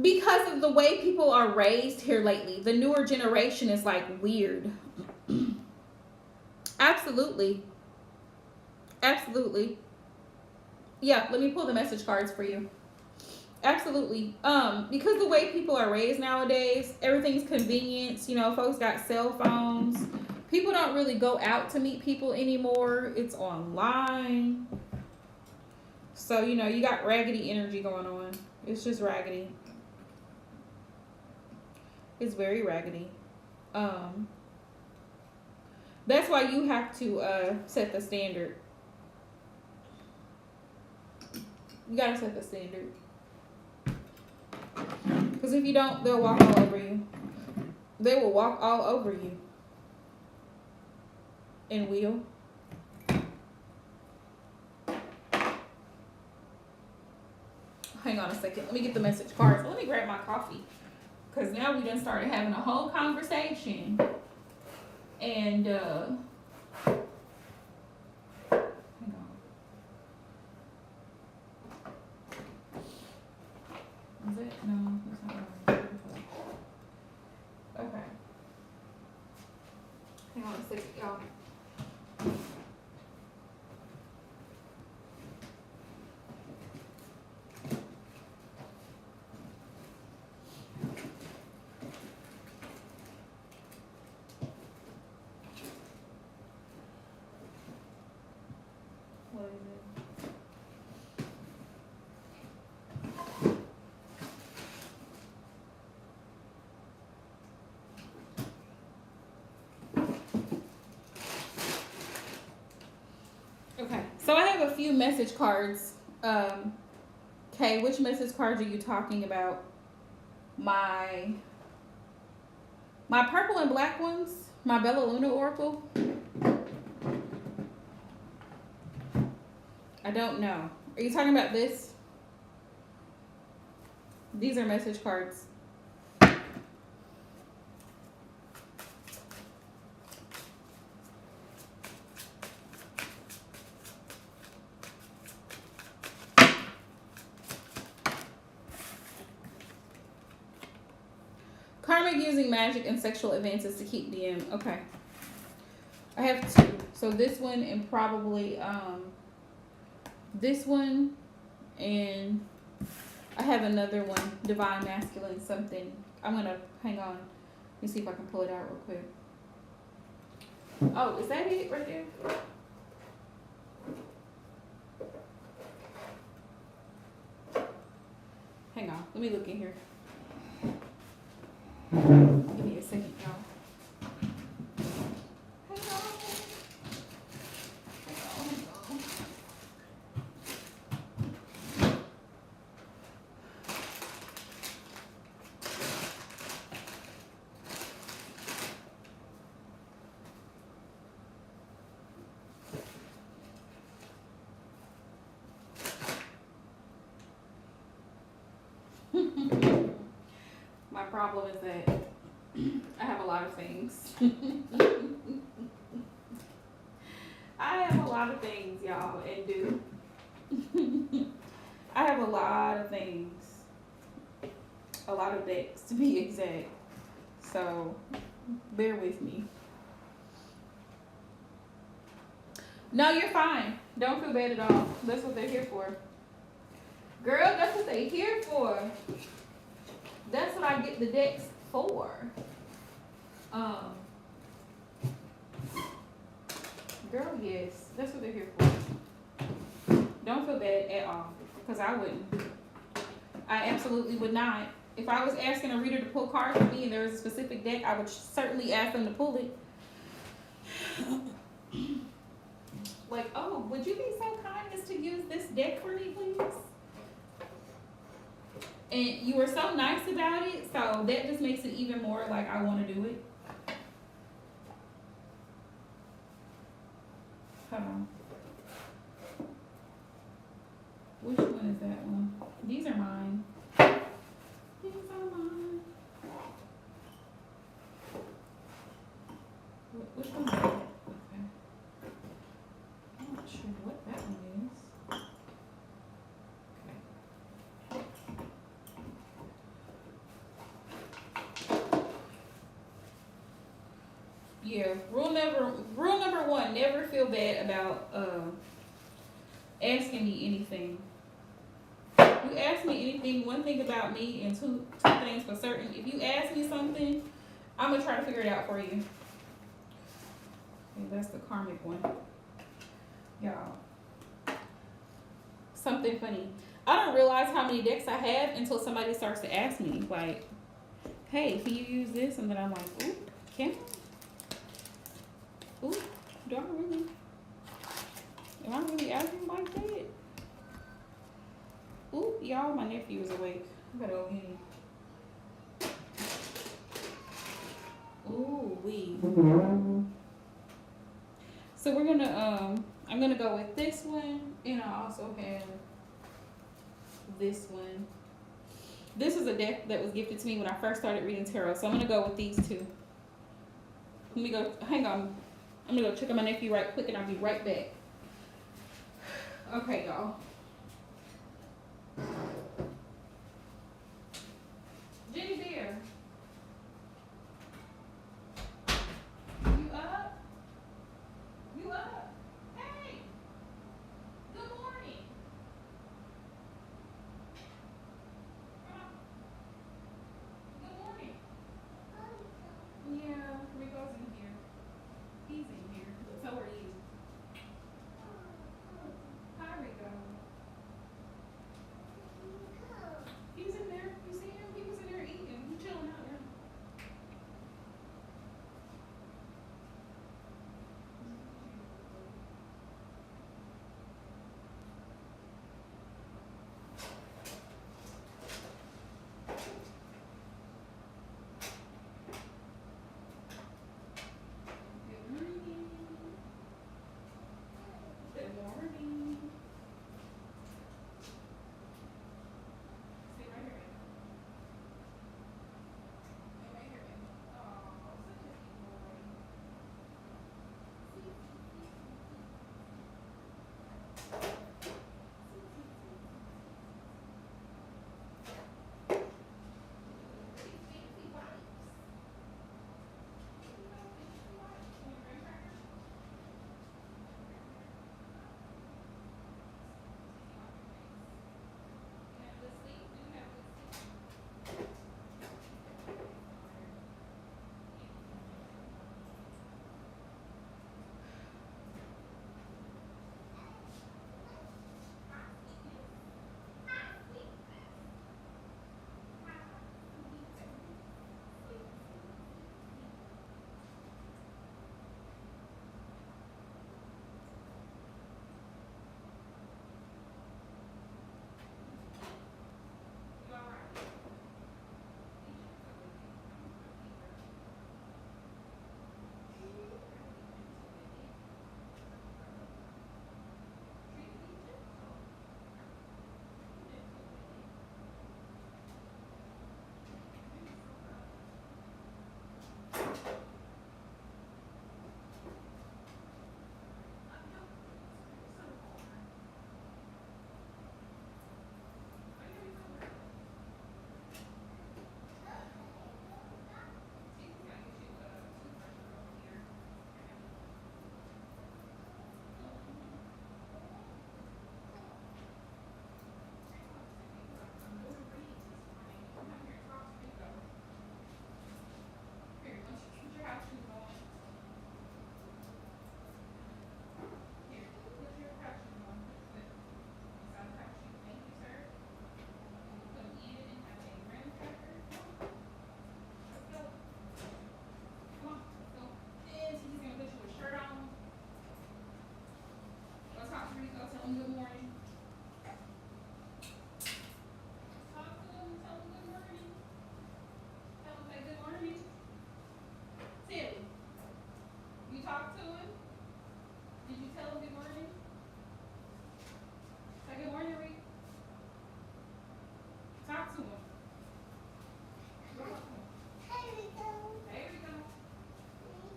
Because of the way people are raised here lately, the newer generation is like weird. Absolutely. Absolutely. Yeah, let me pull the message cards for you. Absolutely. Because the way people are raised nowadays, everything's convenience. You know, folks got cell phones. People don't really go out to meet people anymore. It's online. So, you know, you got raggedy energy going on. It's just raggedy. It's very raggedy. That's why you have to set the standard. You gotta set the standard. Because if you don't, they'll walk all over you. They will walk all over you. And will. Hang on a second. Let me get the message cards. Let me grab my coffee. Because now we done started having a whole conversation. And, hang on. Is it? No, that's not right. Okay. Hang on a second, y'all. What is it? Okay, so I have a few message cards. Okay, which message cards are you talking about? My purple and black ones? My Bella Luna Oracle? I don't know. Are you talking about this? These are message cards. Karmic using magic and sexual advances to keep DM. Okay. I have two. So this one and probably this one, and I have another one, divine masculine something. I'm gonna hang on. Let me see if I can pull it out real quick. Oh, is that it right there? Hang on, let me look in here. Give me a second, y'all. Hang on. problem is that I have a lot of things. I have a lot of things, y'all, and do. I have a lot of things. A lot of decks, to be exact. So, bear with me. No, you're fine. Don't feel bad at all. That's what they're here for. Girl, that's what they're here for. That's what I get the decks for. Girl, yes. That's what they're here for. Don't feel bad at all. Because I wouldn't. I absolutely would not. If I was asking a reader to pull cards for me and there was a specific deck, I would certainly ask them to pull it. Like, oh, would you be so kind as to use this deck for me, please? And you were so nice about it, so that just makes it even more like I want to do it. Hold on. Which one is that one? These are mine. These are mine. Which one is that? Okay. I'm not sure what that one is. Yeah, rule number one, never feel bad about asking me anything. You ask me anything, one thing about me and two things for certain. If you ask me something, I'm gonna try to figure it out for you. Okay, that's the karmic one. Y'all. Something funny. I don't realize how many decks I have until somebody starts to ask me, like, hey, can you use this? And then I'm like, ooh, can I? Ooh, do I really? Am I really acting like that? Ooh, y'all, my nephew is awake. I better go get him. Ooh, wee. So we're gonna, I'm gonna go with this one, and I also have this one. This is a deck that was gifted to me when I first started reading tarot, so I'm gonna go with these two. Let me go, hang on. I'm gonna go check on my nephew right quick and I'll be right back. Okay, y'all. Jenny Bear. You up? You up? Hey! Good morning. Good morning. Yeah, Rico's in here. He's in here. So are you. Hi, Rico. He's in there. You see him? He was in there eating. He's chilling out there. Good morning. Good morning. Sit right here. Sit right here. Oh, such a sweet boy. Fancy wipes. Fancy wipes. Want your graham crackers? You have good sleep? Do you have good sleep? talk to him? Did you tell him good morning? Say good morning, Reed. Talk to him. Hey, Rico. There we go.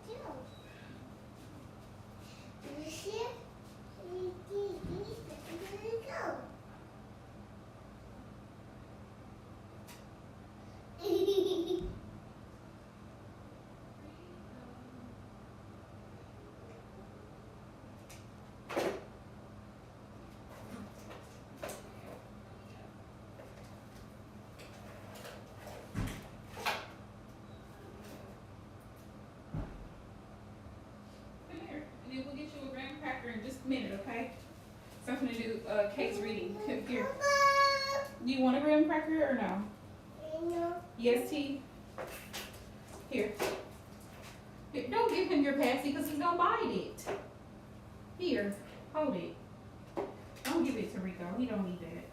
Rico. You see it? Rico. Come here. And then we'll get you a graham cracker in just a minute, okay? So I'm gonna do Kate's reading. Come here. Do you want a graham cracker or no? No. Yes, T. Here. Here, don't give him your passy because he's gonna bite it. Here, hold it. Don't give it to Rico. He don't need that.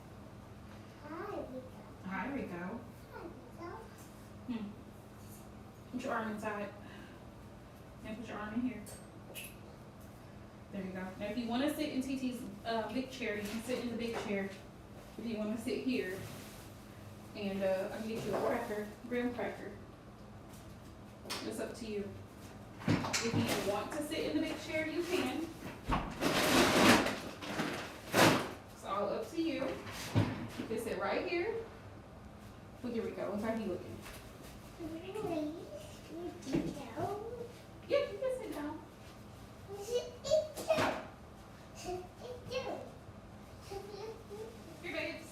Hi, Rico. Hi, Rico. Hi, Rico. Put your arm inside. And put your arm in here. There you go. Now, if you want to sit in TT's big chair, you can sit in the big chair. If you want to sit here, and I can get you a cracker, graham cracker. It's up to you. If you want to sit in the big chair, you can. It's all up to you. You can sit right here. Look, here we go. Look how he looking. Yeah, you can sit down. Here, babes.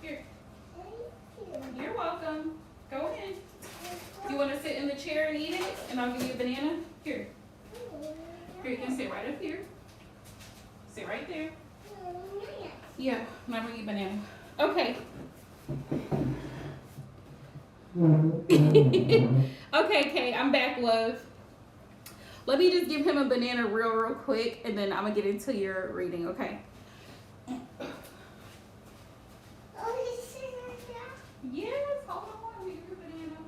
Here. You're welcome. Go in. You want to sit in the chair and eat it? And I'll give you a banana? Here. Here, you can sit right up here. Sit right there. Yeah, and I'll bring you a banana. Okay. Okay, Kay, I'm back, love. Let me just give him a banana real quick, and then I'm going to get into your reading, okay? Yes, hold on. We give you a banana.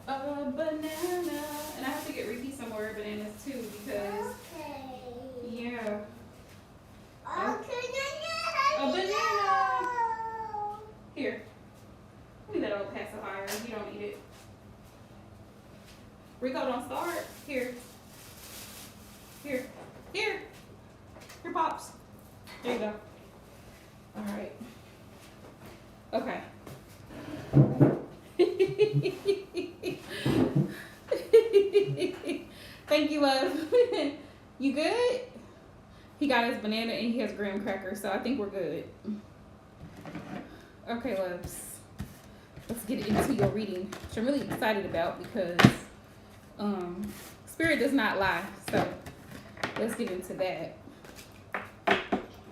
A banana. And I have to get Ricky some more bananas too because, yeah. A banana. Here. Give me that old pacifier. You don't need it. Rico, don't start. Here. Here. Here. Here, Pops. There you go. All right. Okay. Thank you, love. You good? He got his banana and he has graham crackers, so I think we're good. Okay, loves. Let's get into your reading, which I'm really excited about because Spirit does not lie. So let's get into that.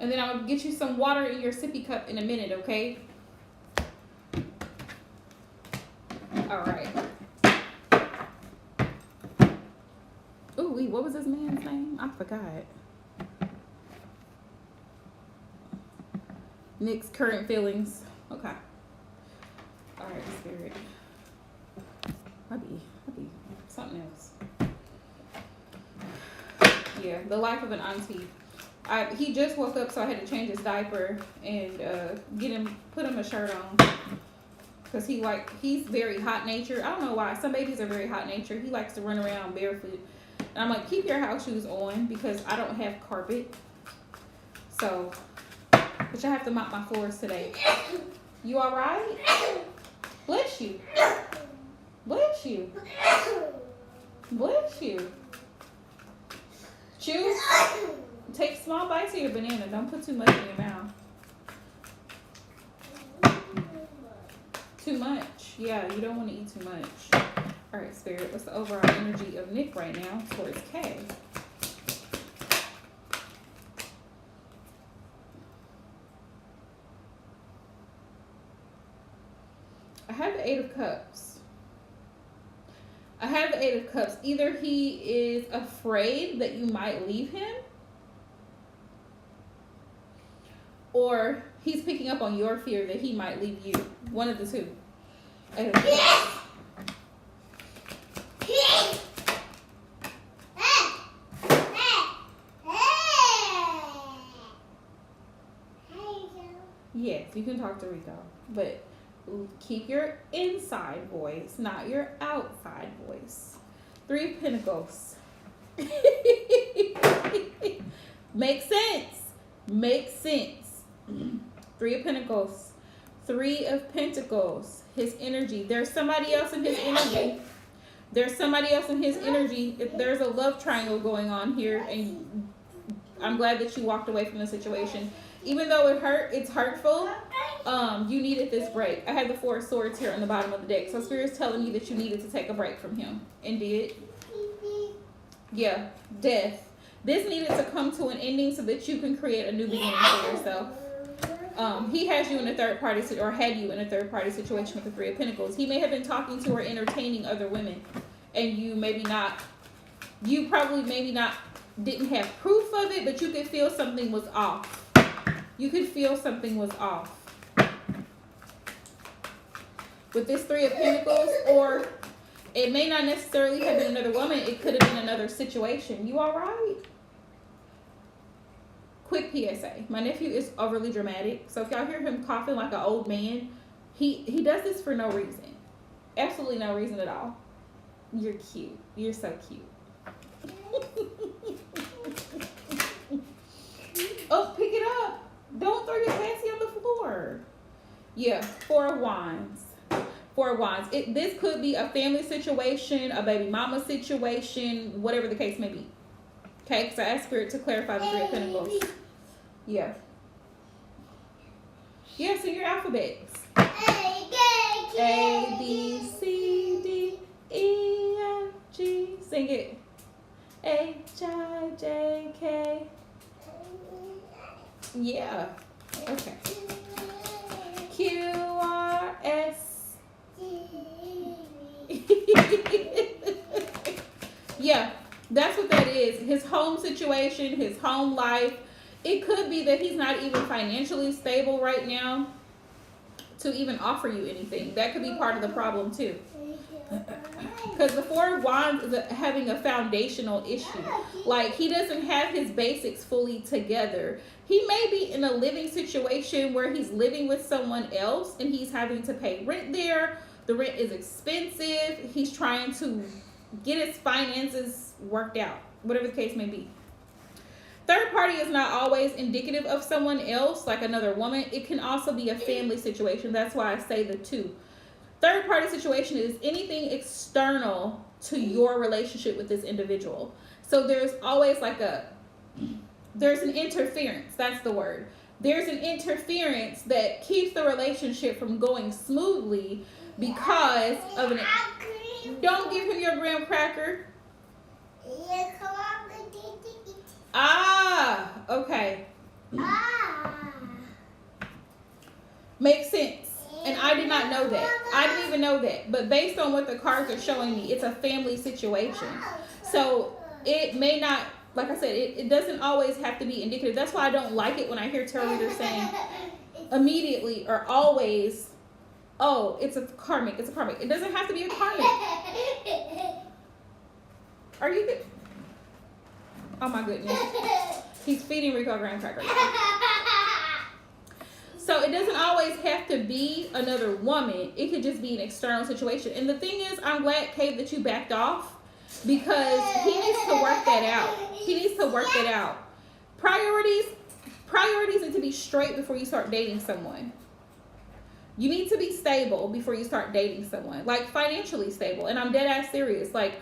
And then I'm going to get you some water in your sippy cup in a minute, okay? All right. Ooh, wait, what was this man's name? I forgot. Nick's current feelings. Okay. All right, Spirit. I'll be something else. Yeah, the life of an auntie. He just woke up, so I had to change his diaper and put him a shirt on. Because he's very hot natured. I don't know why. Some babies are very hot natured. He likes to run around barefoot. And I'm like, keep your house shoes on because I don't have carpet. So, but I have to mop my floors today. You all right? Bless you. Bless you. Bless you. Chew. Take small bites of your banana. Don't put too much in your mouth. Too much. Yeah, you don't want to eat too much. All right, Spirit. What's the overall energy of Nick right now towards Kay? I have the Eight of Cups. I have the Eight of Cups. Either he is afraid that you might leave him, or he's picking up on your fear that he might leave you. One of the two. Eight of Cups. Yes, you can talk to Rico, but keep your inside voice, not your outside voice. Three of Pentacles. Makes sense. Makes sense. Three of Pentacles. Three of Pentacles. His energy. There's somebody else in his energy. There's somebody else in his energy. If there's a love triangle going on here, and I'm glad that you walked away from the situation. Even though it hurt, it's hurtful. You needed this break. I had the Four of Swords here on the bottom of the deck. So Spirit's telling you that you needed to take a break from him. And did. Yeah. Death. This needed to come to an ending so that you can create a new beginning for yourself. He has you in a third party, or had you in a third party situation with the Three of Pentacles. He may have been talking to or entertaining other women. And you probably maybe not didn't have proof of it, but you could feel something was off. You could feel something was off. With this Three of Pentacles, or it may not necessarily have been another woman. It could have been another situation. You all right? Quick PSA. My nephew is overly dramatic. So if y'all hear him coughing like an old man, he does this for no reason. Absolutely no reason at all. You're cute. You're so cute. Oh, pick it up. Don't throw your fancy on the floor. Yeah, Four of Wands. Four of Wands. This could be a family situation, a baby mama situation, whatever the case may be. Okay, because I asked Spirit to clarify the Three of Pentacles. Yeah. Yeah, sing your alphabets. A, B, C, D, E, F, G. Sing it. H, I, J, K. Yeah. Okay. Q, R, S. Yeah, that's what that is. His home situation, his home life. It could be that he's not even financially stable right now to even offer you anything. That could be part of the problem too. Because the Four of Wands is having a foundational issue. Like, he doesn't have his basics fully together. He may be in a living situation where he's living with someone else and he's having to pay rent there. The rent is expensive. He's trying to get his finances worked out, whatever the case may be. Third party is not always indicative of someone else, like another woman. It can also be a family situation. That's why I say the two. Third party situation is anything external to your relationship with this individual. So there's always there's an interference. That's the word. There's an interference that keeps the relationship from going smoothly because of an... Don't give him your graham cracker. Ah, okay. Makes sense. And I did not know that. I didn't even know that. But based on what the cards are showing me, it's a family situation. So it may not, like I said, it doesn't always have to be indicative. That's why I don't like it when I hear tarot readers saying immediately or always, oh, it's a karmic. It's a karmic. It doesn't have to be a karmic. Are you good? Oh my goodness. He's feeding Rico graham crackers. So it doesn't always have to be another woman. It could just be an external situation. And the thing is, I'm glad, Kate, that you backed off, because he needs to work that out. He needs to work that out. Priorities need to be straight before you start dating someone. You need to be stable before you start dating someone. Like, financially stable. And I'm dead ass serious. Like,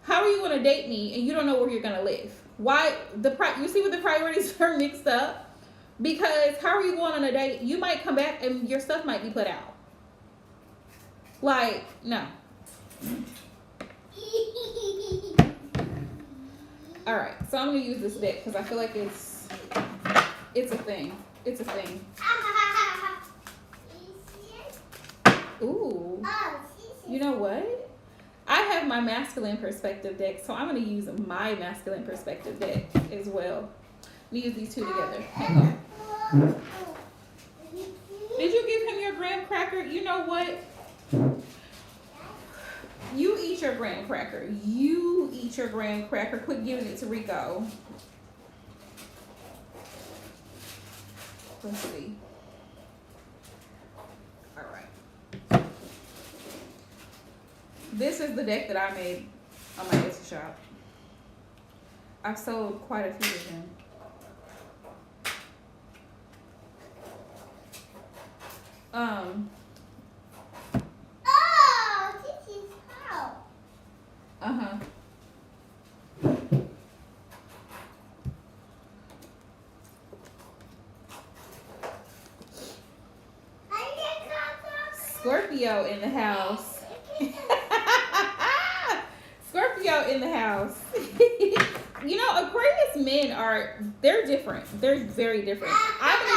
how are you going to date me and you don't know where you're going to live? Why? You see what the priorities are mixed up? Because how are you going on a date? You might come back and your stuff might be put out. Like, no. All right, so I'm gonna use this deck because I feel like it's a thing. It's a thing. Ooh. You know what? I have my masculine perspective deck, so I'm going to use my masculine perspective deck as well. Let me use these two together. Hang on. Did you give him your graham cracker? You know what? You eat your graham cracker. You eat your graham cracker. Quit giving it to Rico. Let's see. All right. This is the deck that I made on my Etsy shop. I've sold quite a few of them. Oh, this is how. Uh-huh. Scorpio in the house. Scorpio in the house. You know, Aquarius men they're different. They're very different. I'm an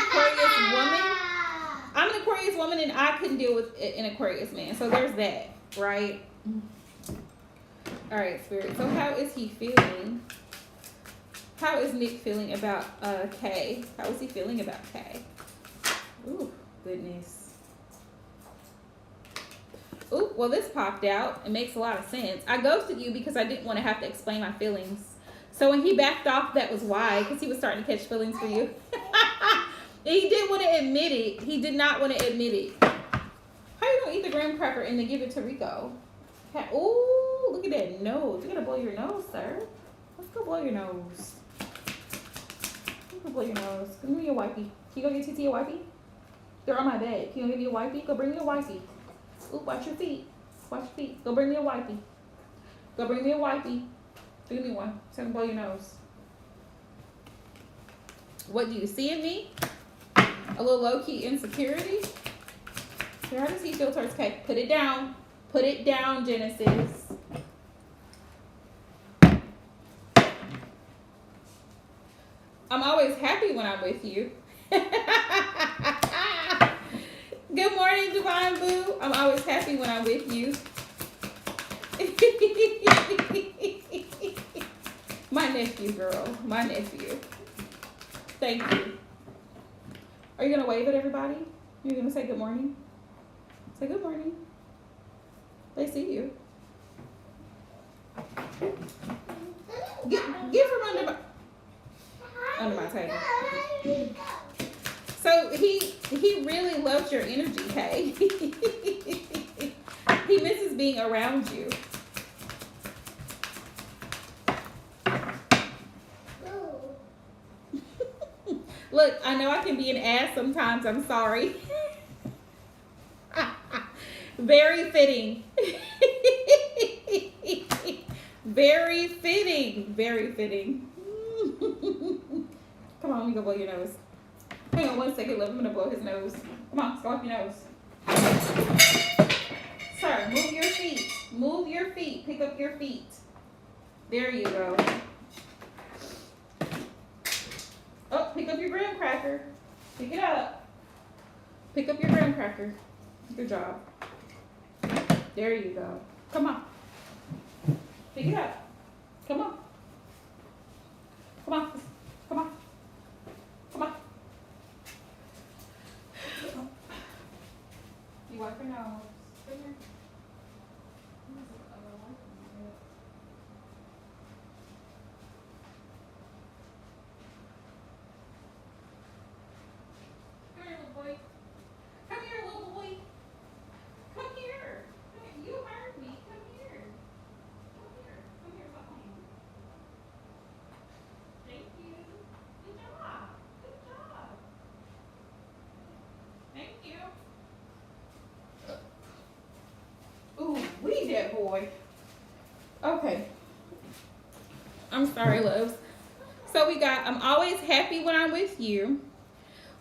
Aquarius woman and I couldn't deal with an Aquarius man. So there's that, right? All right, Spirit. So how is he feeling? How is Nick feeling about Kay? How is he feeling about Kay? Ooh, goodness. Ooh, well, this popped out. It makes a lot of sense. I ghosted you because I didn't want to have to explain my feelings. So when he backed off, that was why, because he was starting to catch feelings for you. He didn't want to admit it. He did not want to admit it. How you going to eat the graham cracker and then give it to Rico? Ooh, look at that nose. You got to blow your nose, sir. Let's go blow your nose. Let's go blow your nose. Give me your wipey. Can you go get TT a wipey? They're on my bed. Can you give me a wipey? Go bring me a wipey. Ooh, watch your feet. Watch your feet. Go bring me a wipey. Go bring me a wipey. Give me one. So I can blow your nose. What do you see in me? A little low-key insecurity? How does he feel towards Kay? Put it down. Put it down, Genesis. I'm always happy when I'm with you. Good morning, Divine Boo. I'm always happy when I'm with you. My nephew, girl. My nephew. Thank you. Are you going to wave at everybody? You're going to say good morning? Say good morning. They see you. Get from under my table. So he really loves your energy, Kay. He misses being around you. Look, I know I can be an ass sometimes. I'm sorry. Very fitting. Very fitting. Very fitting. Come on, let me go blow your nose. Hang on 1 second, love. I'm gonna blow his nose. Come on, let's go off your nose. Sir, move your feet. Move your feet. Pick up your feet. There you go. Oh, pick up your graham cracker. Pick it up. Pick up your graham cracker. Good job. There you go. Come on. Pick it up. Come on. Come on. Come on. Come on. You wipe your nose. Come here. Come here, little boy. Come here, little boy. Come here. Come here. You heard me. Come here. Come here. Come here, behind. Thank you. Good job. Good job. Thank you. Ooh, we that boy. Okay. I'm sorry, loves. So we got, I'm always happy when I'm with you.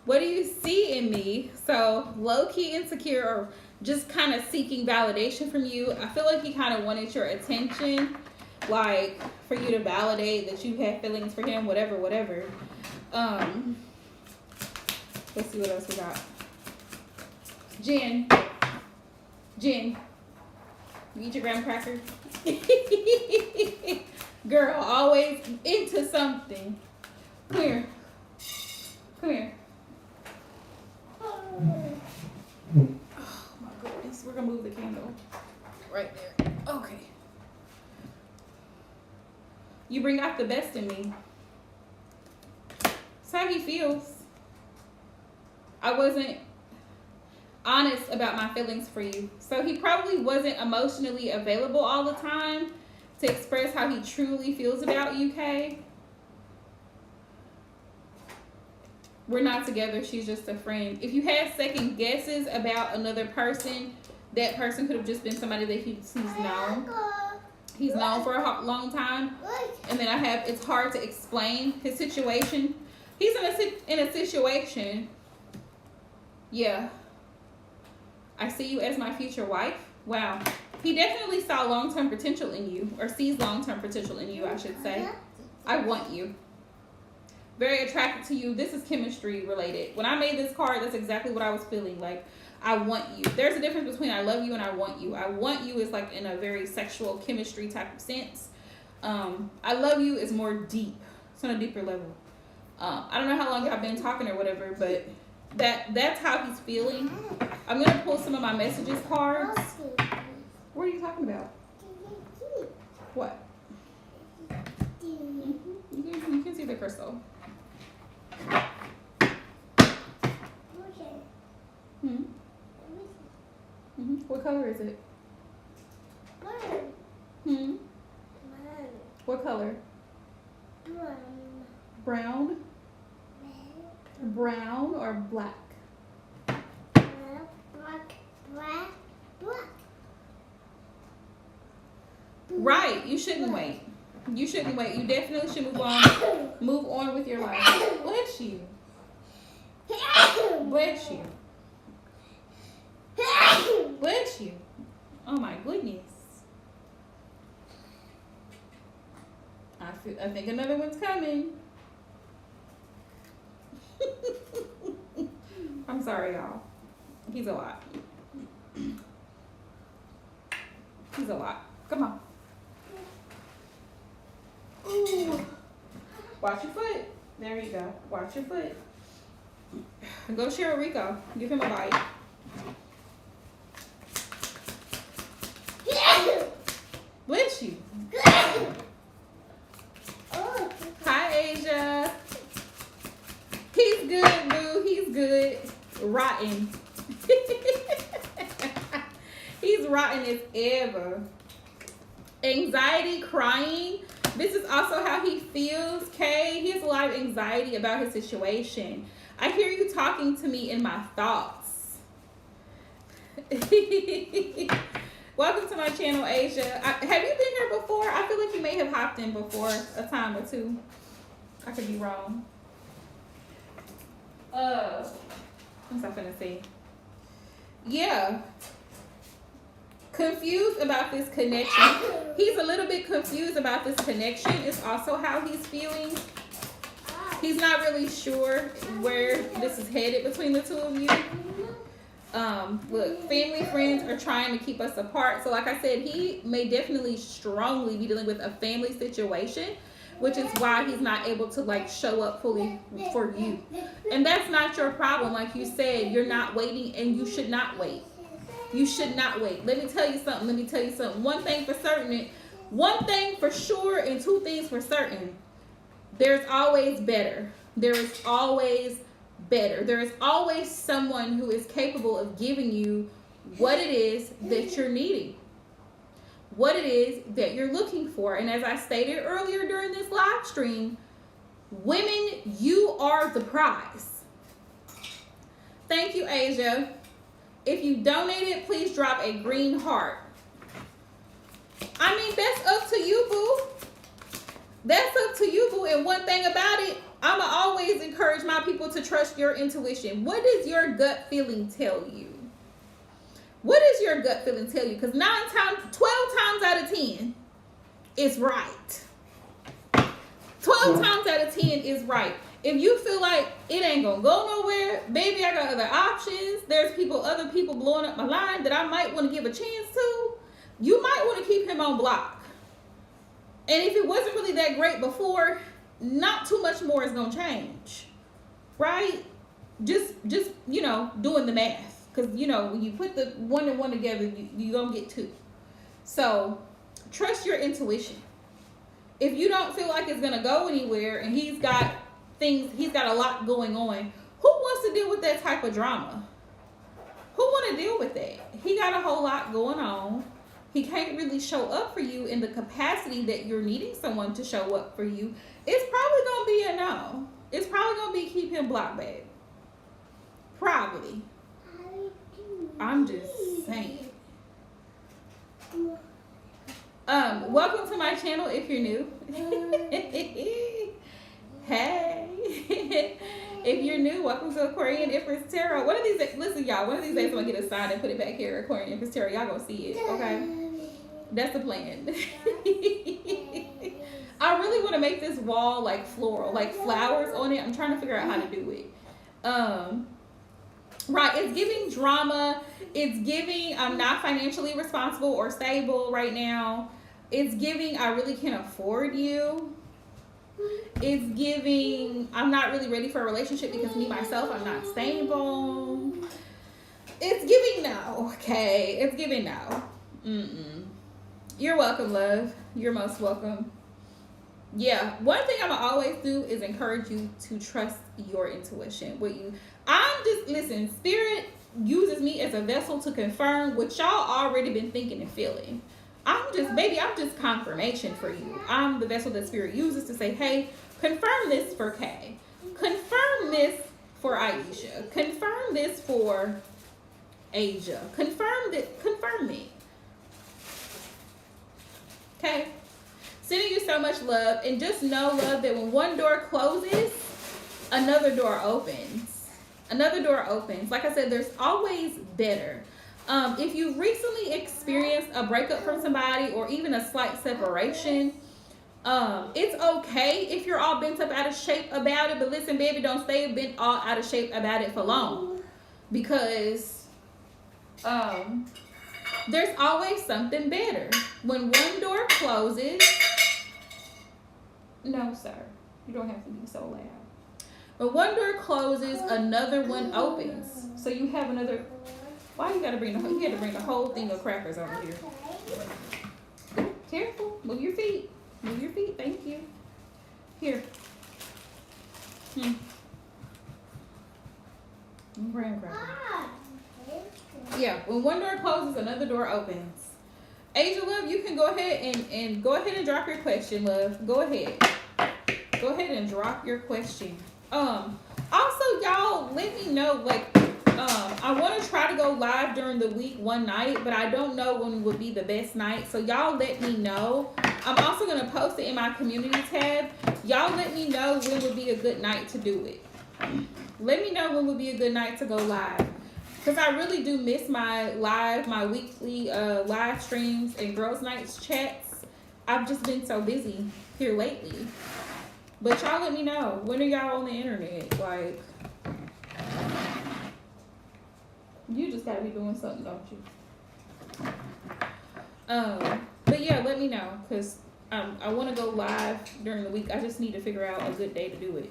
What do you see in me? So low-key insecure or just kind of seeking validation from you. I feel like he kind of wanted your attention, like for you to validate that you had feelings for him, whatever. Let's see what else we got. Jen. You eat your graham cracker? Girl, always into something. Come here. Come here. Oh my goodness. We're gonna move the candle. Right there. Okay. You bring out the best in me. That's how he feels. I wasn't honest about my feelings for you. So he probably wasn't emotionally available all the time to express how he truly feels about you, Kay. We're not together. She's just a friend. If you had second guesses about another person, that person could have just been somebody that he's known. He's known for a long time. And then I have, it's hard to explain his situation. He's in a situation. Yeah. I see you as my future wife. Wow. He definitely saw long-term potential in you, or sees long-term potential in you, I should say. I want you. Very attracted to you. This is chemistry related. When I made this card, that's exactly what I was feeling. Like, I want you. There's a difference between I love you and I want you. I want you is like in a very sexual chemistry type of sense. I love you is more deep. It's on a deeper level. I don't know how long I've been talking or whatever, but that's how he's feeling. I'm going to pull some of my messages cards. What are you talking about? What? You can see the crystal. What color is it? What color? Brown? Brown or black? Black. Right. You shouldn't wait. You shouldn't wait. You definitely should move on. Move on with your life. Bless you. Bless you. Bless you. Oh my goodness. I think another one's coming. I'm sorry, y'all. He's a lot. He's a lot. Come on. Ooh. Watch your foot. There you go. Watch your foot. Go share with Rico. Give him a bite. Bless you. Hi, Asia. He's good, boo. He's good. Rotten. He's rotten as ever. Anxiety, crying. This is also how he feels, Kay. He has a lot of anxiety about his situation. I hear you talking to me in my thoughts. Welcome to my channel, Asia. Have you been here before? I feel like you may have hopped in before a time or two. I could be wrong. What's I finna say? Yeah. Confused about this connection. He's a little bit confused about this connection. It's also how he's feeling. He's not really sure where this is headed between the two of you. Look, family, friends are trying to keep us apart. So like I said, he may definitely strongly be dealing with a family situation, which is why he's not able to like show up fully for you. And that's not your problem. Like you said, you're not waiting, and you should not wait. You should not wait. Let me tell you something. One thing for certain, one thing for sure, and two things for certain. There's always better. There is always better. There is always someone who is capable of giving you what it is that you're needing, what it is that you're looking for. And as I stated earlier during this live stream, women, you are the prize. Thank you, Asia. If you donated, please drop a green heart. I mean, that's up to you, boo. That's up to you, boo. And one thing about it, I'ma always encourage my people to trust your intuition. What does your gut feeling tell you? What does your gut feeling tell you? Because 12 times out of 10 is right. 12 times out of 10 is right. If you feel like it ain't gonna go nowhere, baby, I got other options. There's other people blowing up my line that I might want to give a chance to. you might want to keep him on block. And if it wasn't really that great before, not too much more is gonna change, right? Just doing the math, because when you put the 1 and 1 together, you gonna get 2. So trust your intuition. If you don't feel like it's gonna go anywhere, and he's got a lot going on, who wants to deal with that type of drama? Who want to deal with that? He got a whole lot going on. He can't really show up for you in the capacity that you're needing someone to show up for you. It's probably gonna be a no. It's probably gonna be keep him blocked, babe. Probably. I'm just saying. Welcome to my channel if you're new. Hey. If you're new, welcome to Aquarian Empress Tarot. One of these days, listen, y'all, one of these days I'm gonna get a sign and put it back here, Aquarian Empress Tarot. Y'all gonna see it, okay? That's the plan. I really want to make this wall like floral, like flowers on it. I'm trying to figure out how to do it. Right, it's giving drama. It's giving I'm not financially responsible or stable right now. It's giving I really can't afford you. It's giving I'm not really ready for a relationship because me myself I'm not stable. It's giving no. Okay, it's giving no. You're welcome, love. You're most welcome. Yeah, one thing I'm gonna always do is encourage you to trust your intuition. Listen, Spirit uses me as a vessel to confirm what y'all already been thinking and feeling. I'm just confirmation for you. I'm the vessel that Spirit uses to say, hey, confirm this for Kay. Confirm this for Aisha. Confirm this for Asia. Confirm me. Okay? Sending you so much love. And just know, love, that when one door closes, another door opens. Another door opens. Like I said, there's always better. If you've recently experienced a breakup from somebody or even a slight separation, it's okay if you're all bent up out of shape about it. But listen, baby, don't stay bent all out of shape about it for long. Because there's always something better. When one door closes... No, sir. You don't have to be so loud. When one door closes, another one opens. So you have another... Why you gotta bring the whole thing of crackers over here? Careful. Move your feet. Move your feet. Thank you. Here. Graham cracker. Yeah. When one door closes, another door opens. Asia, love, you can go ahead and drop your question, love. Go ahead. Go ahead and drop your question. Also, y'all, let me know, I want to try to go live during the week one night, but I don't know when would be the best night. So y'all let me know. I'm also going to post it in my community tab. Y'all let me know when would be a good night to do it. Let me know when would be a good night to go live. Because I really do miss my weekly live streams and girls' nights chats. I've just been so busy here lately. But y'all let me know. When are y'all on the internet? Like... You just gotta be doing something, don't you? But yeah, let me know, because I want to go live during the week. I just need to figure out a good day to do it.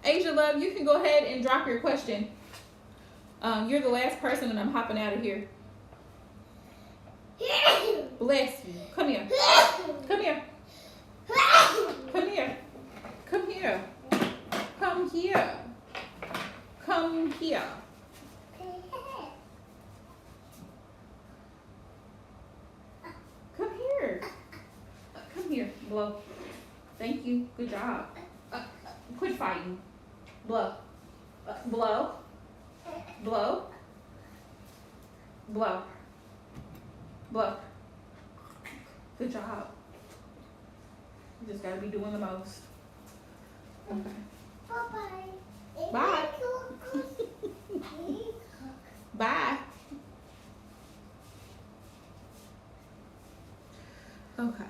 Asia, love, you can go ahead and drop your question. You're the last person and I'm hopping out of here. Bless you. Come here. Come here. Come here. Come here. Come here. Come here. Come here. Come here. Blow. Thank you. Good job. Quit fighting. Blow. Blow. Blow. Blow. Blow. Good job. You just gotta be doing the most. Okay. Bye-bye. Bye. Bye. Okay.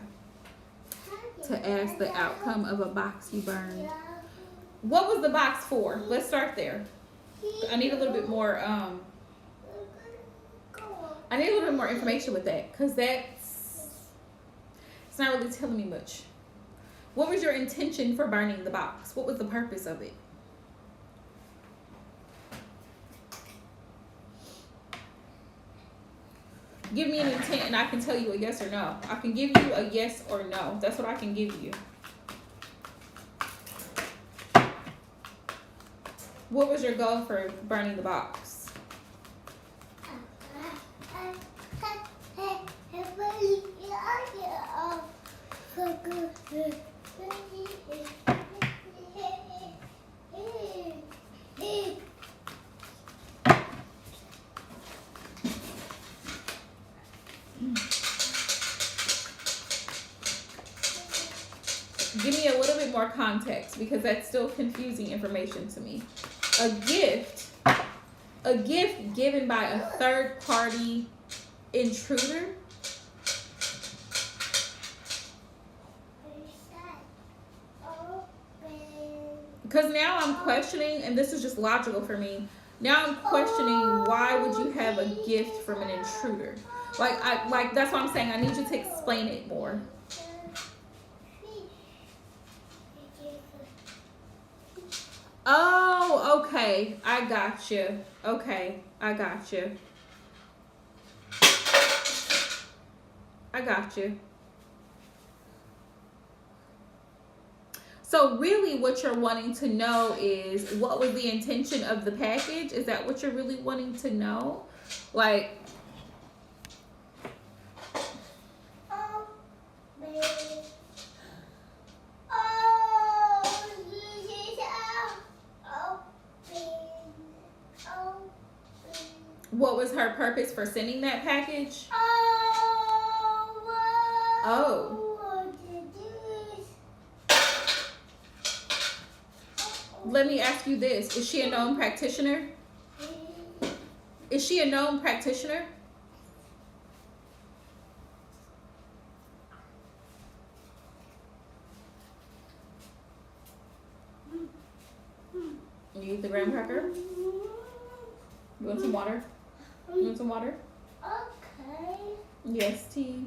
To ask the outcome of a box you burned. What was the box for? Let's start there. I need a little bit more. I need a little bit more information with that, because it's not really telling me much. What was your intention for burning the box? What was the purpose of it? Give me an intent and I can tell you a yes or no. I can give you a yes or no. That's what I can give you. What was your goal for burning the box? Give me a little bit more context, because that's still confusing information to me. A gift given by a third party intruder. Because now I'm questioning, and this is just logical for me. Now I'm questioning, why would you have a gift from an intruder? Like that's what I'm saying. I need you to explain it more. Oh, okay. I got you. Okay, I got you. I got you. So really what you're wanting to know is, what was the intention of the package? Is that what you're really wanting to know? Like, what was her purpose for sending that package? Oh. Let me ask you this. Is she a known practitioner? Is she a known practitioner? You eat the graham cracker? You want some water? You want some water? Okay. Yes, tea.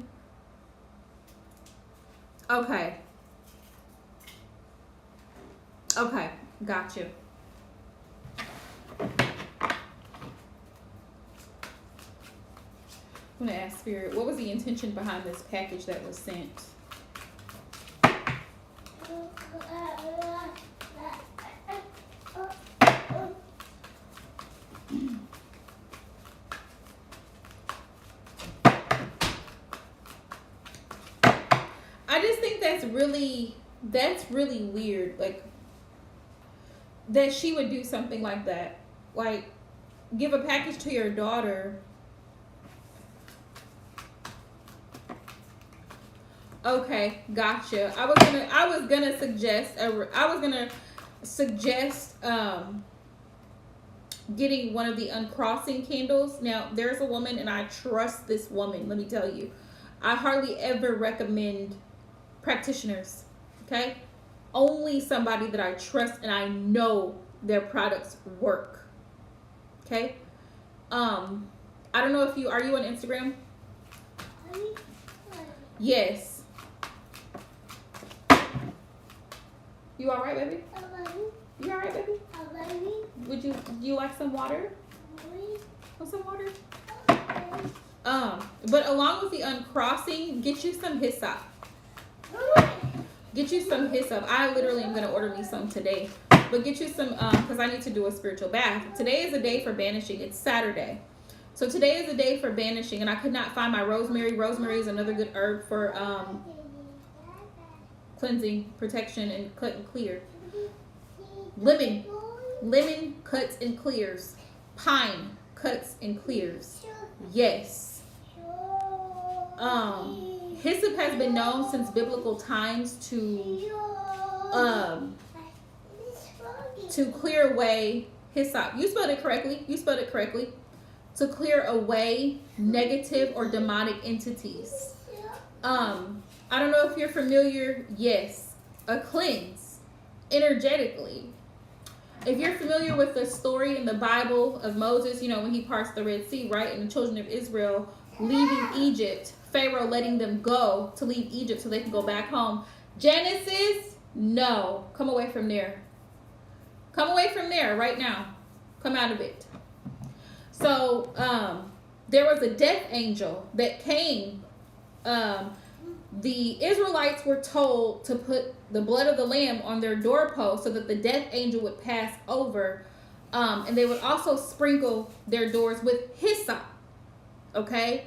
Okay. Okay, got you. I'm gonna ask Spirit, what was the intention behind this package that was sent? I just think that's really weird. Like, that she would do something like that. Like, give a package to your daughter. Okay, gotcha. I was gonna suggest getting one of the uncrossing candles. Now, there's a woman, and I trust this woman, let me tell you. I hardly ever recommend practitioners, okay? Only somebody that I trust and I know their products work, okay? I don't know if are you on Instagram? Yes. You all right, baby? You all right, baby? Do you like some water? Want some water? But along with the uncrossing, get you some hyssop. Get you some hyssop. I literally am going to order me some today. But get you some, because I need to do a spiritual bath. Today is a day for banishing. It's Saturday. So today is a day for banishing. And I could not find my rosemary. Rosemary is another good herb for cleansing, protection, and cut and clear. Lemon. Lemon cuts and clears. Pine cuts and clears. Yes. Hyssop has been known since biblical times to clear away hyssop. You spelled it correctly. You spelled it correctly. To clear away negative or demonic entities. I don't know if you're familiar. Yes, a cleanse energetically. If you're familiar with the story in the Bible of Moses, you know, when he parts the Red Sea, right? And the children of Israel leaving Egypt, Pharaoh letting them go to leave Egypt so they can go back home. Genesis, no. Come away from there. Come away from there right now. Come out of it. So, there was a death angel that came. The Israelites were told to put the blood of the lamb on their doorpost so that the death angel would pass over. And they would also sprinkle their doors with hyssop. Okay?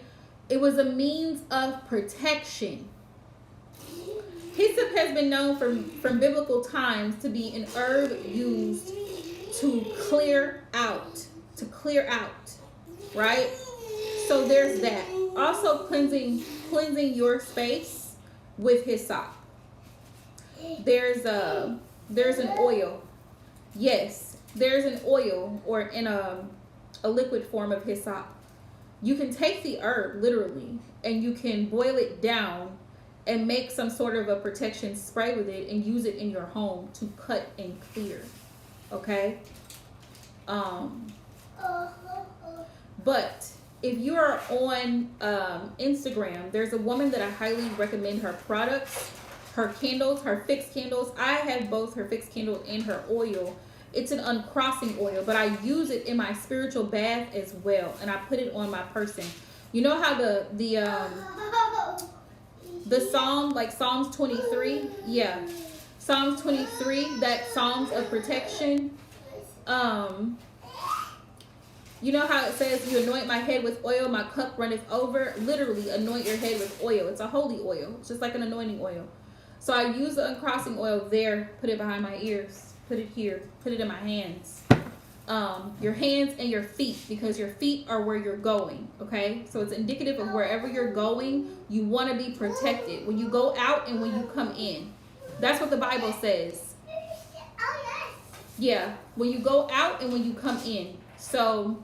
It was a means of protection. Hyssop has been known from biblical times to be an herb used to clear out. To clear out. Right? So there's that. Also cleansing your space with hyssop. There's an oil. Yes, there's an oil or in a liquid form of hyssop. You can take the herb literally and you can boil it down and make some sort of a protection spray with it and use it in your home to cut and clear. Okay? But if you are on Instagram, there's a woman that I highly recommend her products, her candles, her fixed candles. I have both her fixed candles and her oil. It's an uncrossing oil, but I use it in my spiritual bath as well, and I put it on my person. You know how the psalm, like Psalms 23, yeah, Psalms 23, that Psalms of protection. You know how it says, you anoint my head with oil, my cup runneth over. Literally, anoint your head with oil. It's a holy oil. It's just like an anointing oil. So I use the uncrossing oil there, put it behind my ears, put it here, put it in my hands. Your hands and your feet, because your feet are where you're going, okay? So it's indicative of wherever you're going, you want to be protected. When you go out and when you come in. That's what the Bible says. Yeah, when you go out and when you come in. So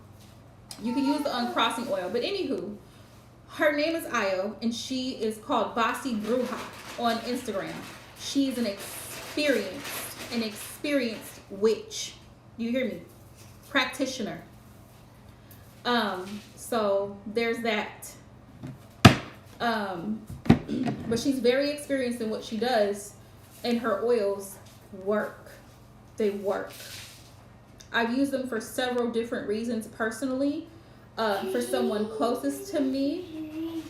you can use the uncrossing oil. But anywho, her name is Ayo, and she is called Basi Bruja on Instagram. She's an experienced witch. You hear me? Practitioner. So there's that. But she's very experienced in what she does, and her oils work. They work. I've used them for several different reasons personally. For someone closest to me,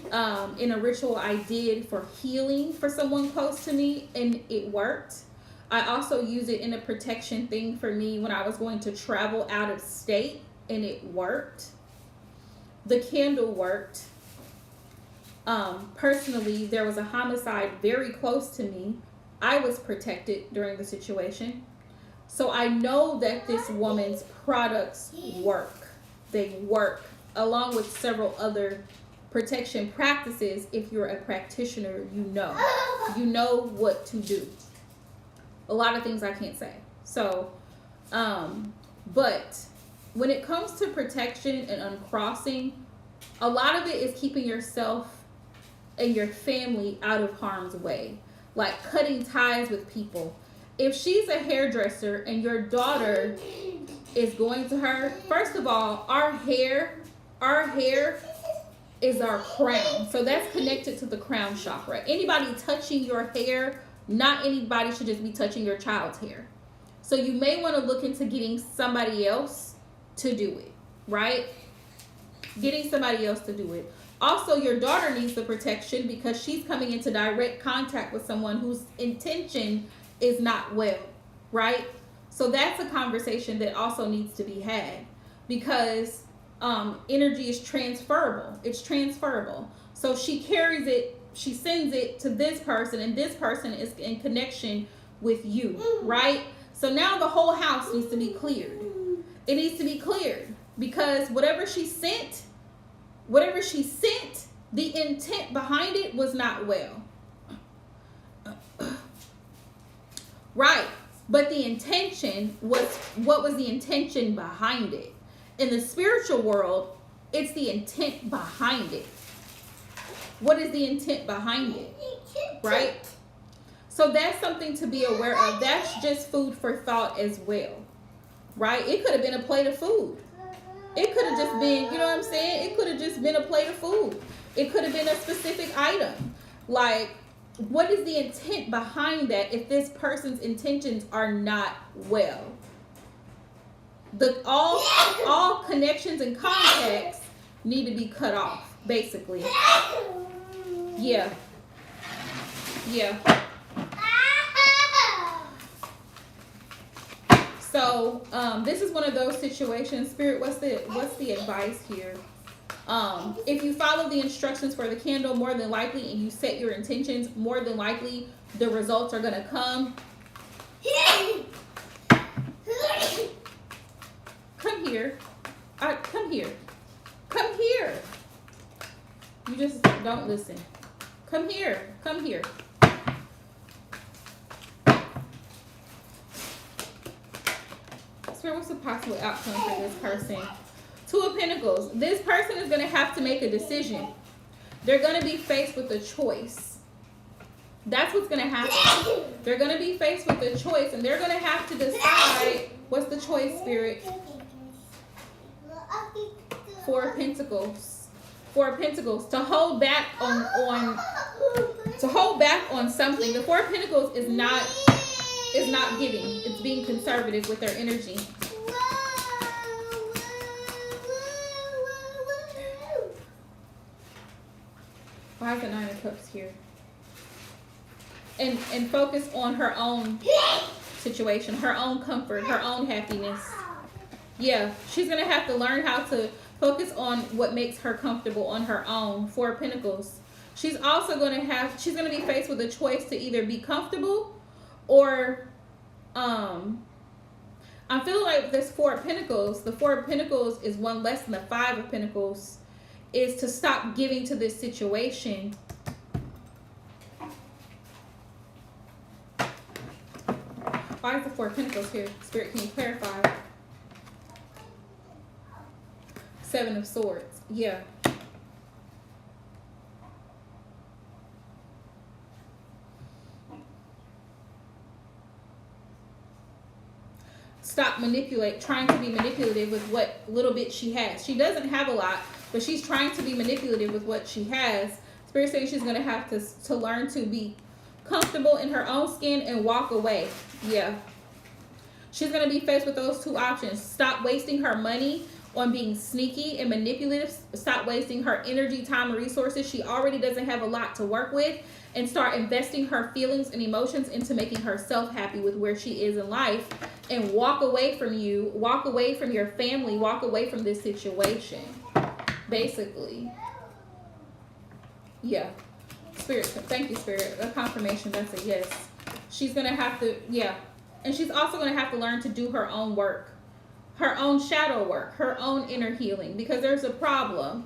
in a ritual I did for healing for someone close to me, and it worked. I also use it in a protection thing for me when I was going to travel out of state, and it worked. The candle worked. Personally, there was a homicide very close to me. I was protected during the situation. So I know that this woman's products work. They work, along with several other protection practices. If you're a practitioner, you know what to do. A lot of things I can't say. So, but when it comes to protection and uncrossing, a lot of it is keeping yourself and your family out of harm's way, like cutting ties with people. If she's a hairdresser and your daughter is going to her, first of all, our hair is our crown. So that's connected to the crown chakra. Anybody touching your hair, not anybody should just be touching your child's hair. So you may want to look into getting somebody else to do it, right? Getting somebody else to do it. Also, your daughter needs the protection because she's coming into direct contact with someone whose intention is not well, right? So that's a conversation that also needs to be had, because energy is transferable. It's transferable. So she carries it, she sends it to this person, and this person is in connection with you, right? So now the whole house needs to be cleared. It needs to be cleared because whatever she sent, the intent behind it was not well. Right. But the intention was, what was the intention behind it? In the spiritual world, it's the intent behind it. What is the intent behind it? Right? So that's something to be aware of. That's just food for thought as well. Right? It could have been a plate of food. It could have just been, you know what I'm saying? It could have just been a plate of food. It could have been a specific item. Like, what is the intent behind that if this person's intentions are not well? All connections and contacts need to be cut off, basically. Yeah. So this is one of those situations. Spirit, what's the advice here? If you follow the instructions for the candle, more than likely, and you set your intentions, more than likely the results are gonna come. Come here. Come here. Come here. You just don't listen. Come here. Come here. Spirit, what's the possible outcome for this person? Two of Pentacles. This person is going to have to make a decision. They're going to be faced with a choice. That's what's going to happen. They're going to be faced with a choice, and they're going to have to decide what's the choice, Spirit. Four of Pentacles. Four of Pentacles. To hold back on something. The Four of Pentacles is not giving. It's being conservative with their energy. Why is the Nine of Cups here? And focus on her own situation, her own comfort, her own happiness. Yeah, she's going to have to learn how to focus on what makes her comfortable on her own. Four of Pentacles. She's also going to be faced with a choice to either be comfortable or I'm feeling like this Four of Pentacles, the Four of Pentacles is one less than the Five of Pentacles, is to stop giving to this situation. Why is the Four of Pentacles here? Spirit, can you clarify? Seven of Swords. Yeah. Stop trying to be manipulative with what little bit she has. She doesn't have a lot, but she's trying to be manipulative with what she has. Spirit says she's going to have to learn to be comfortable in her own skin and walk away. Yeah. She's going to be faced with those two options. Stop wasting her money on being sneaky and manipulative. Stop wasting her energy, time, and resources. She already doesn't have a lot to work with. And start investing her feelings and emotions into making herself happy with where she is in life. And walk away from you. Walk away from your family. Walk away from this situation. Basically. Yeah. Spirit. Thank you, Spirit. A confirmation. That's a yes. She's going to have to, yeah. And she's also going to have to learn to do her own work. Her own shadow work. Her own inner healing. Because there's a problem.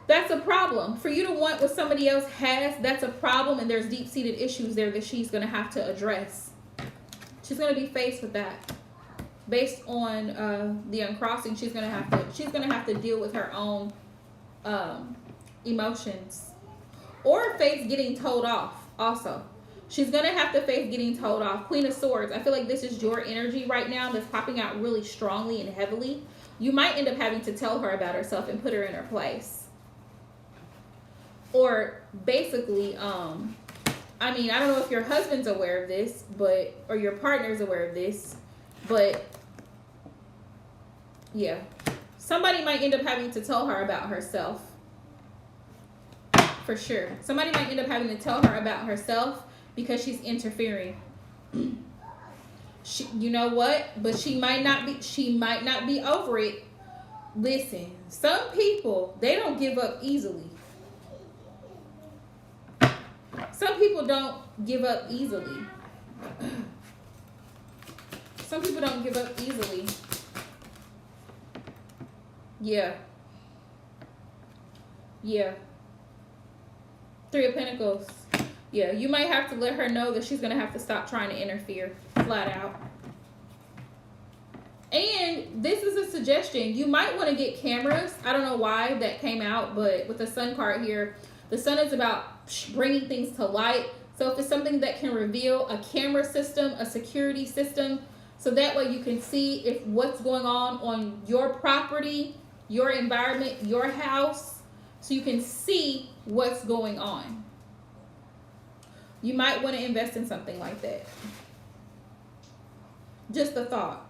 That's a problem. For you to want what somebody else has, that's a problem. And there's deep-seated issues there that she's going to have to address. She's going to be faced with that. Based on the uncrossing, she's going to have to deal with her own emotions. Or face getting told off also. She's going to have to face getting told off. Queen of Swords. I feel like this is your energy right now that's popping out really strongly and heavily. You might end up having to tell her about herself and put her in her place. Or basically, I mean, I don't know if your husband's aware of this, or your partner's aware of this, but yeah. Somebody might end up having to tell her about herself. For sure. Somebody might end up having to tell her about herself because she's interfering. You know what? But she might not be over it. Listen, some people, they don't give up easily. Some people don't give up easily. Some people don't give up easily. Yeah. Yeah. Three of Pentacles. Yeah, you might have to let her know that she's going to have to stop trying to interfere. Flat out. And this is a suggestion. You might want to get cameras. I don't know why that came out, but with the sun card here, the sun is about bringing things to light. So if it's something that can reveal a camera system, a security system, so that way you can see if what's going on your property, your environment, your house, so you can see what's going on. You might want to invest in something like that. Just a thought.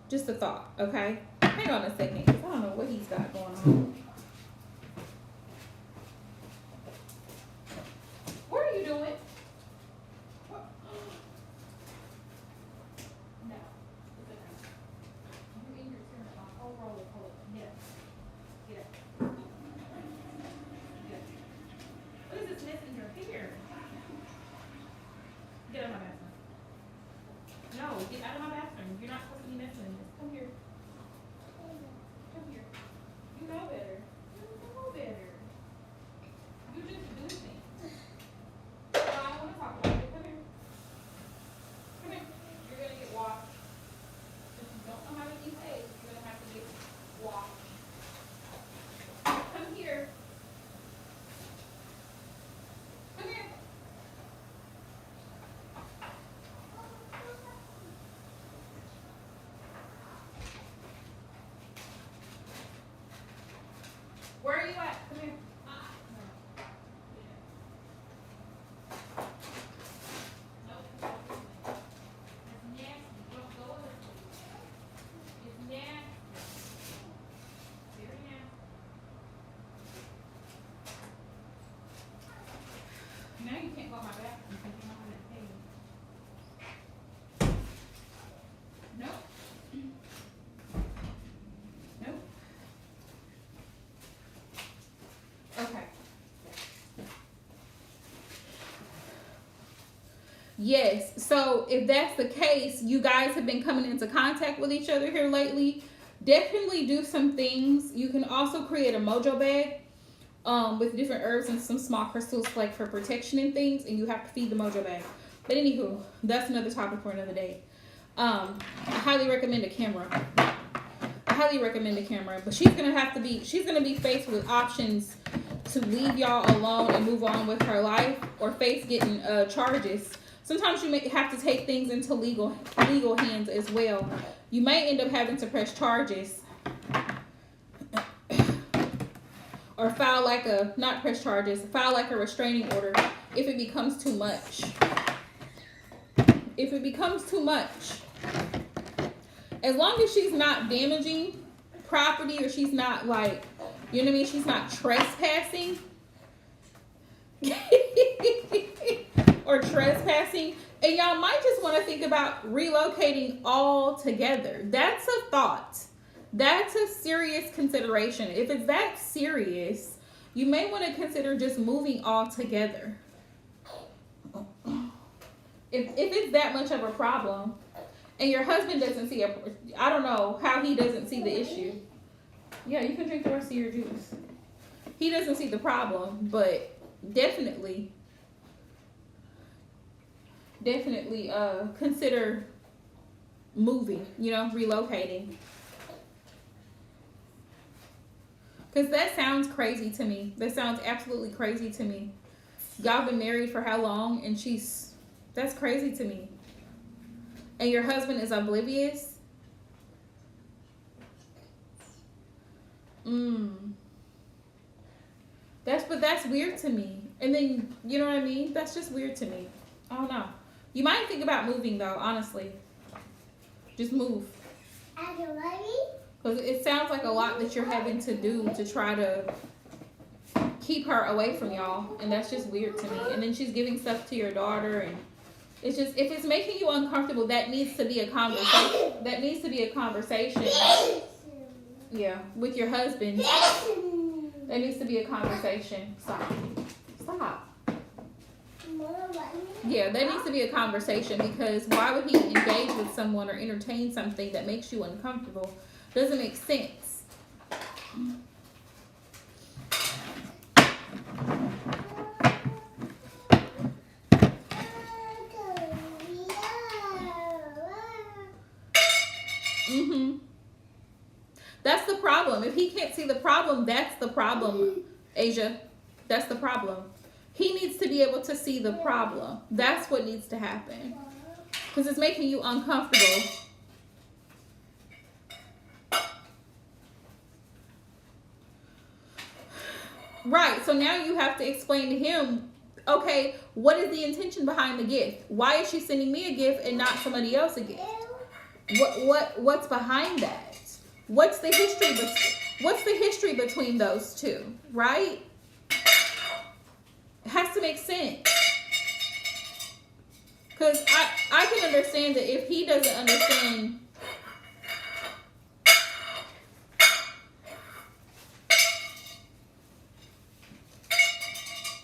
Just a thought, okay? Hang on a second, because I don't know what he's got going on. What are you doing? No. You're in your turn. My whole roller coaster. Get up. Get up. Get up. What is this mess in your hair? Get out of my bathroom. No, get out of my bathroom. You're not supposed to be messing in this. Come here. Come here. You know better. You know better. You just do things. I don't want to talk about it. Come here. Come here. You're going to get washed. If you don't know how to behave, you're going to have to get washed. Come here. Come here. Where are you at? Come here. No. It's nasty. Don't go in this. It's nasty. Very nasty. Now you can't go in my bathroom because you're not going to pay me. Nope. Nope. Okay. Yes. So if that's the case, you guys have been coming into contact with each other here lately. Definitely do some things. You can also create a mojo bag with different herbs and some small crystals like for protection and things, and you have to feed the mojo bag. But anywho, that's another topic for another day. I highly recommend a camera. I highly recommend a camera, but she's gonna be faced with options to leave y'all alone and move on with her life, or face getting charges. Sometimes you may have to take things into legal hands as well. You may end up having to press charges or file like a restraining order if it becomes too much. If it becomes too much, as long as she's not damaging property, or she's not like, you know what I mean, she's not trespassing or trespassing, and y'all might just want to think about relocating altogether. That's a thought. That's a serious consideration. If it's that serious, you may want to consider just moving altogether. If it's that much of a problem, and your husband doesn't see I don't know how he doesn't see the issue. Yeah, you can drink the rest of your juice. He doesn't see the problem, but definitely consider moving, relocating. Because that sounds crazy to me. That sounds absolutely crazy to me. Y'all been married for how long? And that's crazy to me. And your husband is oblivious? That's weird to me. And then, you know what I mean? That's just weird to me. I don't know. You might think about moving, though, honestly. Just move. Are you ready? Because it sounds like a lot that you're having to do to try to keep her away from y'all. And that's just weird to me. And then she's giving stuff to your daughter. And it's just, if it's making you uncomfortable, that needs to be a conversation. That needs to be a conversation. Yeah, with your husband. That needs to be a conversation. Stop. Yeah, there needs to be a conversation, because why would he engage with someone or entertain something that makes you uncomfortable? Doesn't make sense. That's the problem. If he can't see the problem, that's the problem, Asia. That's the problem. He needs to be able to see the problem. That's what needs to happen. Because it's making you uncomfortable. Right. So now you have to explain to him, okay, what is the intention behind the gift? Why is she sending me a gift and not somebody else a gift? What's behind that? What's the history between those two, right? It has to make sense. Because I can understand that if he doesn't understand,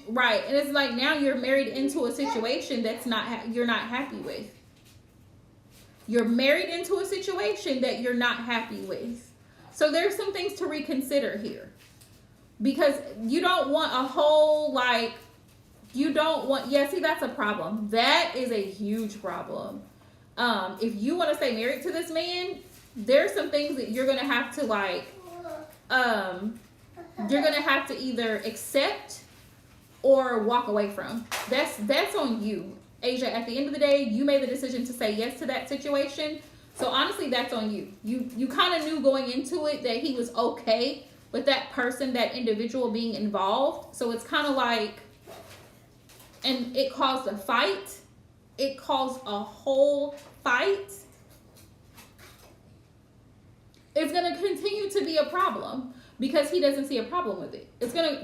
right, and it's like now you're married into a situation that's you're not happy with. You're married into a situation that you're not happy with. So there's some things to reconsider here. Because you don't want a whole, like, you don't want, yeah, see, that's a problem. That is a huge problem. If you want to stay married to this man, there's some things that you're going to have to, like, you're going to have to either accept or walk away from. That's on you. Asia, at the end of the day, you made the decision to say yes to that situation. So honestly, that's on you. You kind of knew going into it that he was okay with that person, that individual being involved. So it's kind of like, and it caused a fight. It caused a whole fight. It's going to continue to be a problem because he doesn't see a problem with it.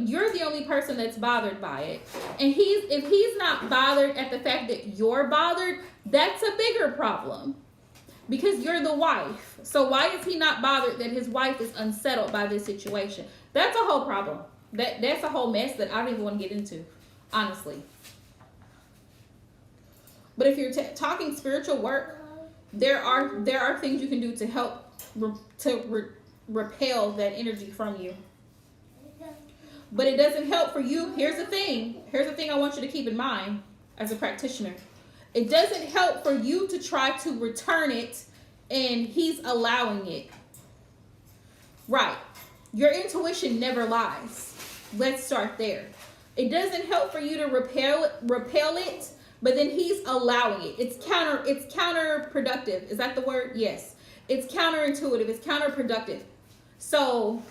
You're the only person that's bothered by it. And if he's not bothered at the fact that you're bothered, that's a bigger problem. Because you're the wife. So why is he not bothered that his wife is unsettled by this situation? That's a whole problem. That's a whole mess that I don't even want to get into, honestly. But if you're talking spiritual work, there are things you can do to help repel that energy from you. But it doesn't help for you. Here's the thing I want you to keep in mind as a practitioner. It doesn't help for you to try to return it and he's allowing it. Right. Your intuition never lies. Let's start there. It doesn't help for you to repel it, but then he's allowing it. It's counterproductive. Is that the word? Yes. It's counterintuitive. It's counterproductive. So,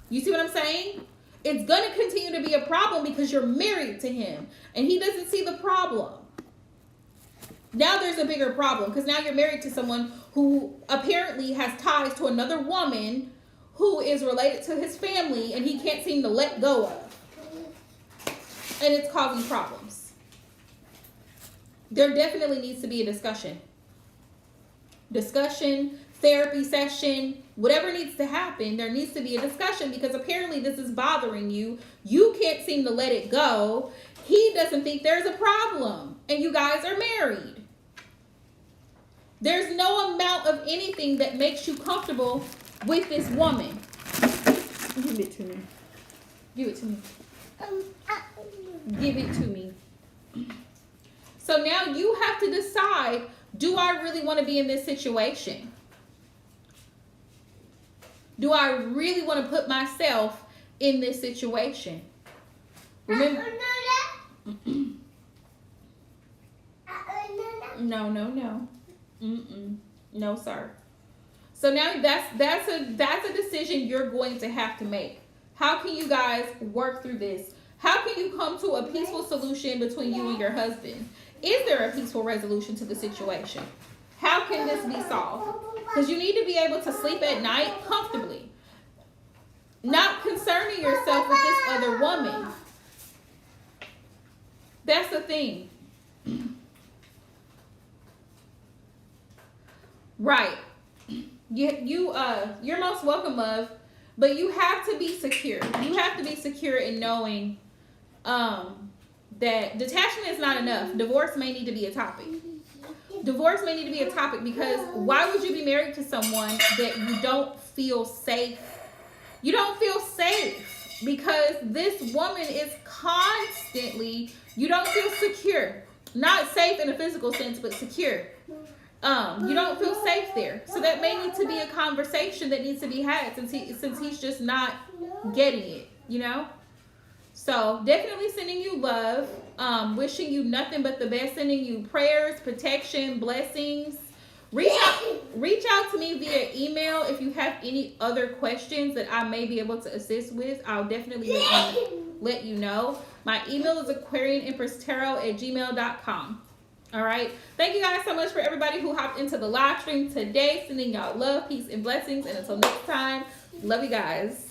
you see what I'm saying? It's going to continue to be a problem because you're married to him and he doesn't see the problem. Now there's a bigger problem because now you're married to someone who apparently has ties to another woman who is related to his family and he can't seem to let go of. And it's causing problems. There definitely needs to be a discussion. Therapy session, whatever needs to happen, there needs to be a discussion because apparently this is bothering you. You can't seem to let it go. He doesn't think there's a problem and you guys are married. There's no amount of anything that makes you comfortable with this woman. Give it to me. Give it to me. Give it to me. So now you have to decide, do I really want to be in this situation? Do I really want to put myself in this situation? Remember? No. No, sir. So now that's a decision you're going to have to make. How can you guys work through this? How can you come to a peaceful solution between you and your husband? Is there a peaceful resolution to the situation? How can this be solved? Because you need to be able to sleep at night comfortably. Not concerning yourself with this other woman. That's the thing. Right. You're most welcome, love. But you have to be secure. You have to be secure in knowing that detachment is not enough. Divorce may need to be a topic. Divorce may need to be a topic, because why would you be married to someone that you don't feel safe? You don't feel safe because this woman is constantly, you don't feel secure. Not safe in a physical sense, but secure. You don't feel safe there. So that may need to be a conversation that needs to be had, since he's just not getting it, you know? So definitely sending you love, wishing you nothing but the best, sending you prayers, protection, blessings. Reach out to me via email if you have any other questions that I may be able to assist with. I'll definitely let you know. My email is aquarianempresstarot@gmail.com. All right. Thank you guys so much for everybody who hopped into the live stream today. Sending y'all love, peace, and blessings. And until next time, love you guys.